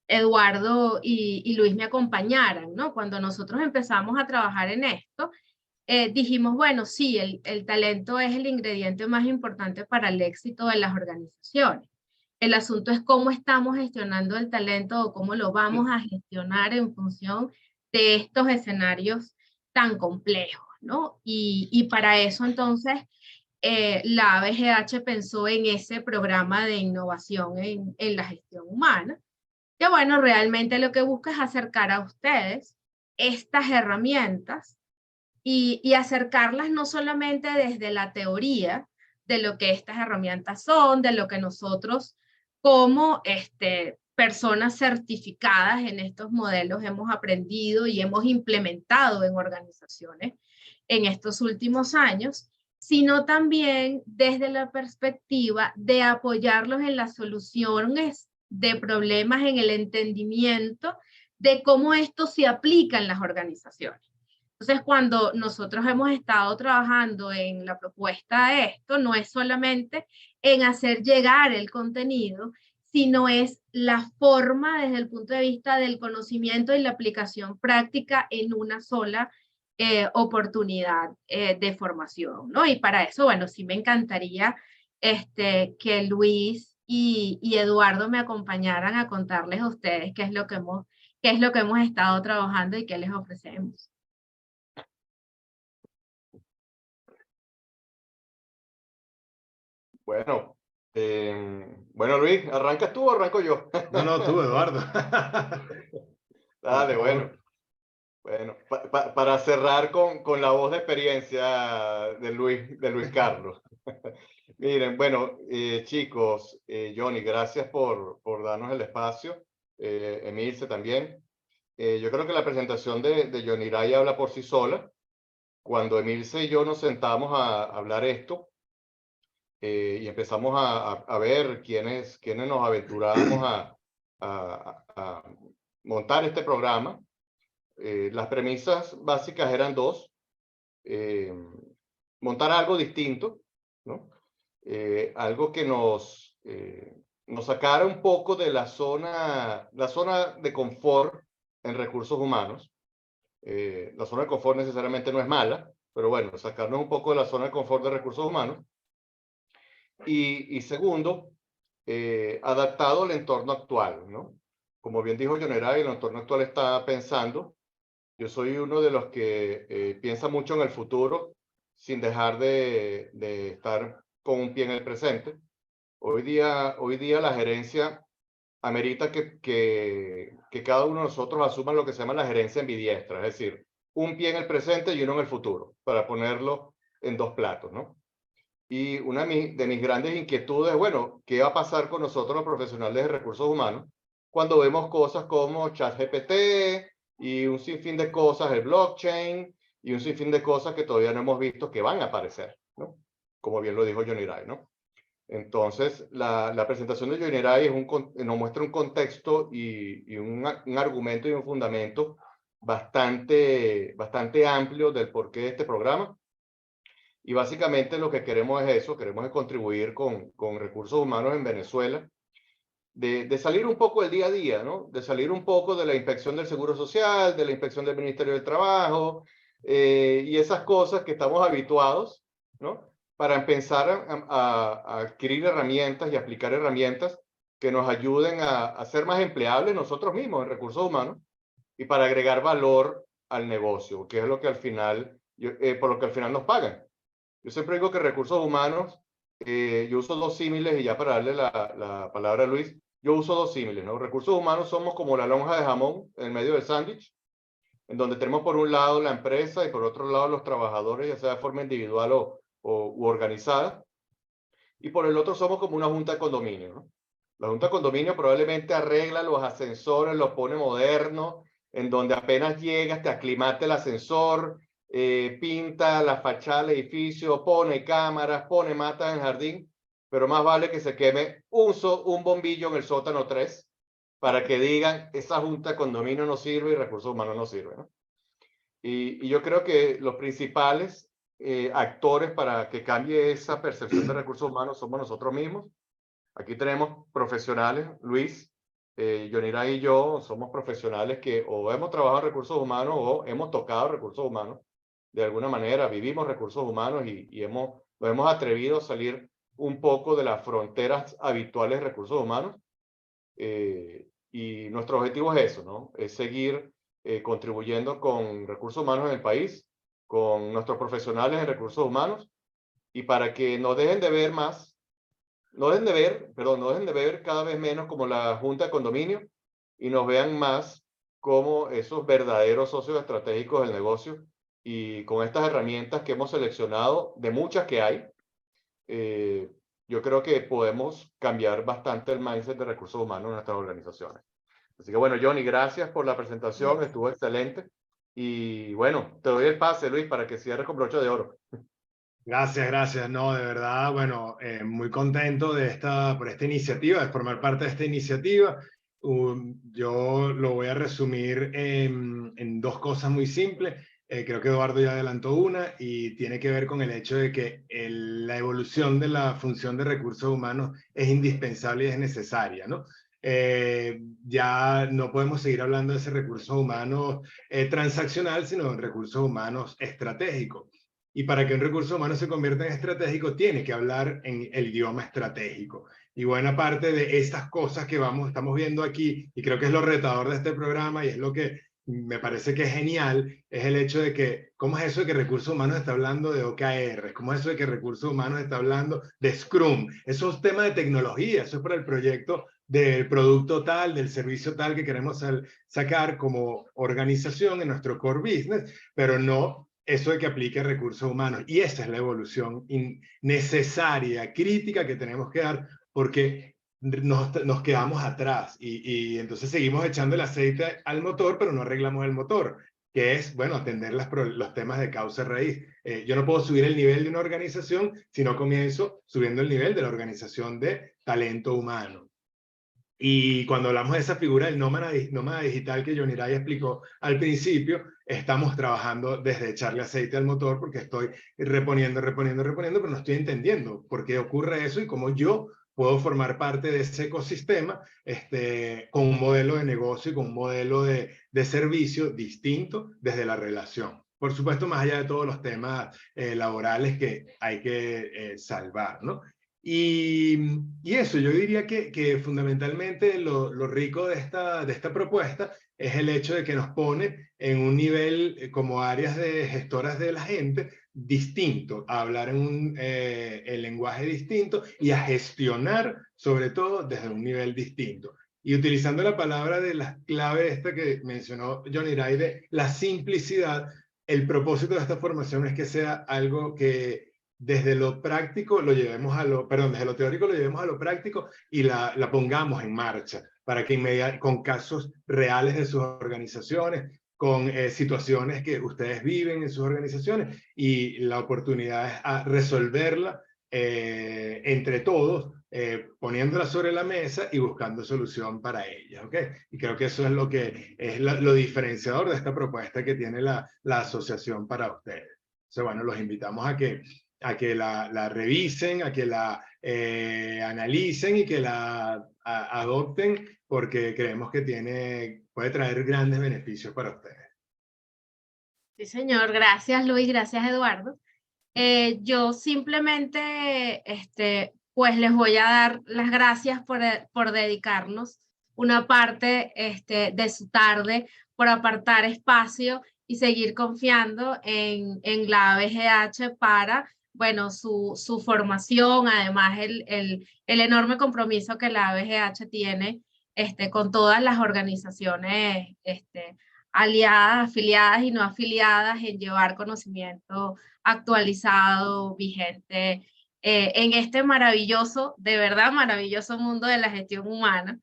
Eduardo y Luis me acompañaran, ¿no? Cuando nosotros empezamos a trabajar en esto, dijimos, bueno, sí, el talento es el ingrediente más importante para el éxito de las organizaciones. El asunto es cómo estamos gestionando el talento o cómo lo vamos a gestionar en función de estos escenarios tan complejos, ¿no? Y para eso entonces la ABGH pensó en ese programa de innovación en la gestión humana, que bueno, realmente lo que busca es acercar a ustedes estas herramientas y acercarlas no solamente desde la teoría de lo que estas herramientas son, de lo que nosotros como personas certificadas en estos modelos hemos aprendido y hemos implementado en organizaciones en estos últimos años, sino también desde la perspectiva de apoyarlos en las soluciones de problemas, en el entendimiento de cómo esto se aplica en las organizaciones. Entonces, cuando nosotros hemos estado trabajando en la propuesta de esto, no es solamente en hacer llegar el contenido, sino es la forma desde el punto de vista del conocimiento y la aplicación práctica en una sola oportunidad de formación, ¿no? Y para eso, bueno, sí me encantaría que Luis y Eduardo me acompañaran a contarles a ustedes qué es lo que hemos estado trabajando y qué les ofrecemos. Bueno, bueno, Luis, ¿arrancas tú o arranco yo? No, tú, Eduardo. Dale, bueno. Bueno, para cerrar con la voz de experiencia de Luis Carlos. Miren, bueno, chicos, Johnny, gracias por darnos el espacio. Emilce también. Yo creo que la presentación de Johnny Ray habla por sí sola. Cuando Emilce y yo nos sentamos a hablar esto, y empezamos a ver quiénes nos aventurábamos a montar este programa. Las premisas básicas eran dos: montar algo distinto, ¿no? Algo que nos sacara un poco de la zona de confort en recursos humanos. La zona de confort necesariamente no es mala, pero bueno, sacarnos un poco de la zona de confort de recursos humanos. Y segundo, adaptado al entorno actual, ¿no? Como bien dijo Yoneray, el entorno actual está pensando. Yo soy uno de los que piensa mucho en el futuro sin dejar de estar con un pie en el presente. Hoy día la gerencia amerita que cada uno de nosotros asuma lo que se llama la gerencia ambidiestra, es decir, un pie en el presente y uno en el futuro, para ponerlo en dos platos, ¿no? Y una de mis grandes inquietudes, bueno, ¿qué va a pasar con nosotros los profesionales de recursos humanos cuando vemos cosas como ChatGPT y un sinfín de cosas, el blockchain y un sinfín de cosas que todavía no hemos visto que van a aparecer, ¿no? Como bien lo dijo Johnny Ray, ¿no? Entonces, la presentación de Johnny Ray nos muestra un contexto y un argumento y un fundamento bastante amplio del porqué de este programa. Y básicamente lo que queremos es eso, queremos contribuir con recursos humanos en Venezuela, de salir un poco del día a día, ¿no? De salir un poco de la inspección del Seguro Social, de la inspección del Ministerio del Trabajo, y esas cosas que estamos habituados, ¿no? Para empezar a adquirir herramientas y aplicar herramientas que nos ayuden a ser más empleables nosotros mismos en recursos humanos y para agregar valor al negocio, que es lo que al final, por lo que al final nos pagan. Yo siempre digo que recursos humanos, yo uso dos símiles y ya para darle la palabra a Luis, yo uso dos símiles, ¿no? Recursos humanos somos como la lonja de jamón en medio del sándwich, en donde tenemos por un lado la empresa y por otro lado los trabajadores, ya sea de forma individual u organizada, y por el otro somos como una junta de condominio, ¿no? La junta de condominio probablemente arregla los ascensores, los pone modernos, en donde apenas llegas te aclimate el ascensor, pinta la fachada del edificio, pone cámaras, pone matas en el jardín, pero más vale que se queme un bombillo en el sótano 3 para que digan, esa junta de condominio no sirve y recursos humanos no sirve, ¿no? Y yo creo que los principales actores para que cambie esa percepción de recursos humanos somos nosotros mismos. Aquí tenemos profesionales, Luis, Yonira y yo somos profesionales que o hemos trabajado en recursos humanos o hemos tocado recursos humanos de alguna manera, vivimos recursos humanos y nos hemos atrevido a salir un poco de las fronteras habituales de recursos humanos. Y nuestro objetivo es eso, ¿no? Es seguir contribuyendo con recursos humanos en el país, con nuestros profesionales en recursos humanos, y para que nos dejen de ver más, no dejen de ver cada vez menos como la junta de condominio y nos vean más como esos verdaderos socios estratégicos del negocio. Y con estas herramientas que hemos seleccionado, de muchas que hay, yo creo que podemos cambiar bastante el mindset de recursos humanos en nuestras organizaciones. Así que bueno, Johnny, gracias por la presentación, estuvo excelente. Y bueno, te doy el pase, Luis, para que cierres con broche de oro. Gracias, gracias. No, de verdad, bueno, muy contento de por esta iniciativa, de formar parte de esta iniciativa. Yo lo voy a resumir en dos cosas muy simples. Creo que Eduardo ya adelantó una y tiene que ver con el hecho de que la evolución de la función de recursos humanos es indispensable y es necesaria, ¿no? Ya no podemos seguir hablando de ese recurso humano transaccional, sino de recursos humanos estratégicos. Y para que un recurso humano se convierta en estratégico, tiene que hablar en el idioma estratégico. Y buena parte de estas cosas que estamos viendo aquí, y creo que es lo retador de este programa y es lo que me parece que es genial, es el hecho de que, ¿cómo es eso de que recursos humanos está hablando de OKR? ¿Cómo es eso de que recursos humanos está hablando de Scrum? Eso es tema de tecnología, eso es para el proyecto del producto tal, del servicio tal que queremos sacar como organización en nuestro core business, pero no eso de que aplique recursos humanos. Y esa es la evolución necesaria, crítica que tenemos que dar, porque nos quedamos atrás y entonces seguimos echando el aceite al motor, pero no arreglamos el motor, que es, bueno, atender los temas de causa raíz. Yo no puedo subir el nivel de una organización si no comienzo subiendo el nivel de la organización de talento humano. Y cuando hablamos de esa figura del nómada digital que Johnny Ray explicó al principio, estamos trabajando desde echarle aceite al motor porque estoy reponiendo, pero no estoy entendiendo por qué ocurre eso y cómo yo puedo formar parte de ese ecosistema con un modelo de negocio y con un modelo de servicio distinto desde la relación. Por supuesto, más allá de todos los temas laborales que hay que salvar, ¿no? Y eso, yo diría que fundamentalmente lo rico de esta propuesta es el hecho de que nos pone en un nivel como áreas de gestoras de la gente distinto, a hablar en el lenguaje distinto y a gestionar sobre todo desde un nivel distinto. Y utilizando la palabra de la clave esta que mencionó Johnny Ray de la simplicidad, el propósito de esta formación es que sea algo que desde lo práctico lo llevemos desde lo teórico lo llevemos a lo práctico y la pongamos en marcha para que con casos reales de sus organizaciones, con situaciones que ustedes viven en sus organizaciones y la oportunidad es a resolverla entre todos, poniéndola sobre la mesa y buscando solución para ella, ¿ok? Y creo que eso es lo que es lo diferenciador de esta propuesta que tiene la asociación para ustedes. Entonces, bueno, los invitamos a que la revisen, a que la analicen y que la adopten, porque creemos que puede traer grandes beneficios para ustedes. Sí, señor. Gracias, Luis. Gracias, Eduardo. Yo simplemente, pues les voy a dar las gracias por dedicarnos una parte de su tarde, por apartar espacio y seguir confiando en la ABGH para, bueno, su formación, además el enorme compromiso que la ABGH tiene con todas las organizaciones aliadas, afiliadas y no afiliadas en llevar conocimiento actualizado, vigente, en este maravilloso, de verdad maravilloso mundo de la gestión humana.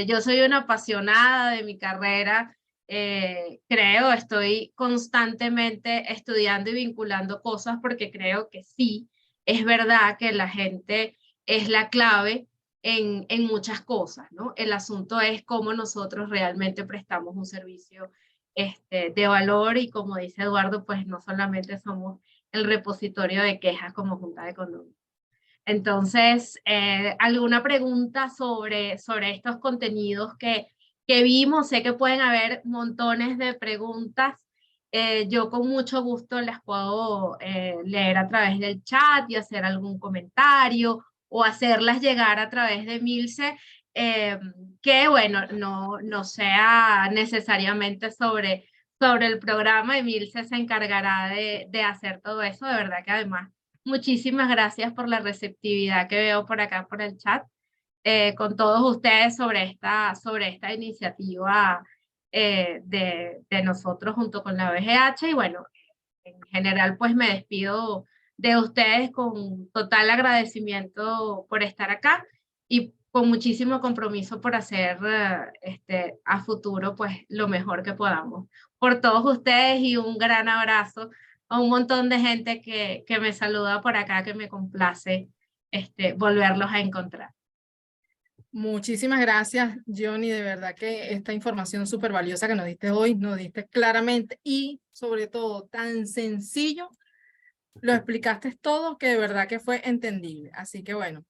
Yo soy una apasionada de mi carrera, estoy constantemente estudiando y vinculando cosas porque creo que sí, es verdad que la gente es la clave en muchas cosas, ¿no? El asunto es cómo nosotros realmente prestamos un servicio de valor y como dice Eduardo, pues no solamente somos el repositorio de quejas como Junta de Conducta. Entonces, ¿alguna pregunta sobre estos contenidos que vimos? Sé que pueden haber montones de preguntas. Yo con mucho gusto las puedo leer a través del chat y hacer algún comentario o hacerlas llegar a través de Milce, que bueno, no sea necesariamente sobre el programa. Milce se encargará de hacer todo eso. De verdad que además, muchísimas gracias por la receptividad que veo por acá por el chat con todos ustedes sobre esta iniciativa de nosotros junto con la BGH. Y bueno, en general pues me despido de ustedes con total agradecimiento por estar acá y con muchísimo compromiso por hacer a futuro pues lo mejor que podamos. Por todos ustedes y un gran abrazo a un montón de gente que me saluda por acá, que me complace volverlos a encontrar. Muchísimas gracias, Johnny. De verdad que esta información súper valiosa que nos diste hoy, nos diste claramente y sobre todo tan sencillo, lo explicaste todo que de verdad que fue entendible. Así que bueno,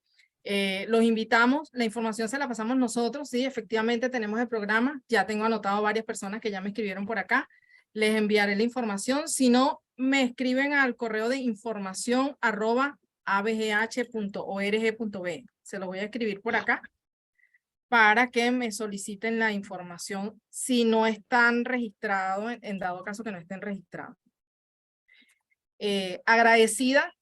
los invitamos, la información se la pasamos nosotros, sí, efectivamente tenemos el programa, ya tengo anotado varias personas que ya me escribieron por acá, les enviaré la información, si no, me escriben al correo de información@abgh.org.be, se lo voy a escribir por acá, para que me soliciten la información si no están registrados, en dado caso que no estén registrados. Agradecida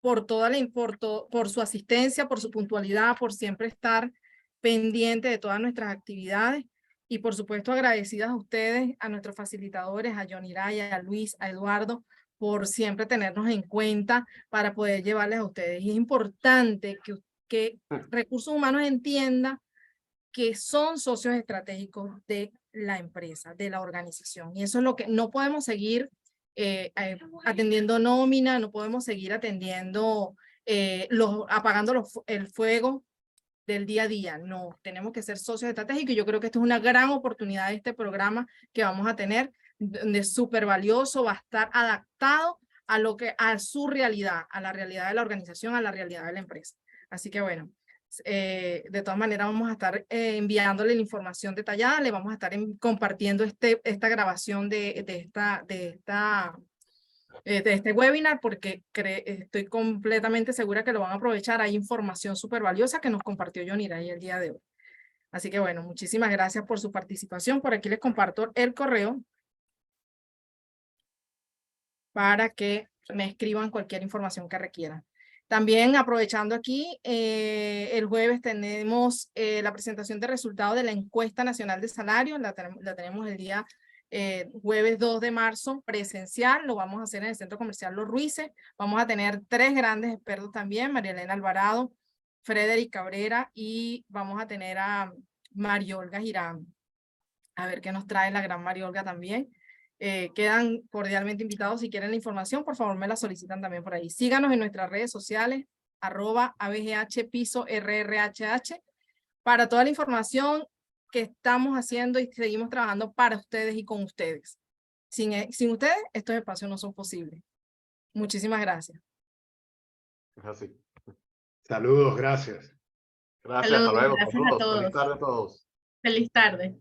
por por su asistencia, por su puntualidad, por siempre estar pendiente de todas nuestras actividades y por supuesto agradecidas a ustedes, a nuestros facilitadores, a Johnny Raya, a Luis, a Eduardo, por siempre tenernos en cuenta para poder llevarles a ustedes. Y es importante que Recursos Humanos entienda que son socios estratégicos de la empresa, de la organización. Y eso es lo que no podemos seguir atendiendo nómina, no podemos seguir atendiendo, apagando el fuego del día a día. No, tenemos que ser socios estratégicos y yo creo que esta es una gran oportunidad de este programa que vamos a tener, donde es súper valioso, va a estar adaptado a su realidad, a la realidad de la organización, a la realidad de la empresa. Así que bueno, de todas maneras vamos a estar enviándole la información detallada, le vamos a estar compartiendo esta grabación de este webinar porque estoy completamente segura que lo van a aprovechar. Hay información súper valiosa que nos compartió Johnny Ray el día de hoy. Así que bueno, muchísimas gracias por su participación. Por aquí les comparto el correo para que me escriban cualquier información que requieran. También aprovechando aquí, el jueves tenemos la presentación de resultados de la encuesta nacional de salario, la tenemos el día jueves 2 de marzo presencial, lo vamos a hacer en el Centro Comercial Los Ruices, vamos a tener 3 grandes expertos también, María Elena Alvarado, Frederick Cabrera y vamos a tener a María Olga Girán, a ver qué nos trae la gran María Olga también. Quedan cordialmente invitados. Si quieren la información, por favor me la solicitan también por ahí. Síganos en nuestras redes sociales, @abghpiso_rrhh, para toda la información que estamos haciendo y seguimos trabajando para ustedes y con ustedes. Sin ustedes, estos espacios no son posibles. Muchísimas gracias. Es así. Saludos, gracias. Gracias, hasta luego. Gracias a Saludos. Feliz todos. tarde a todos. Feliz tarde.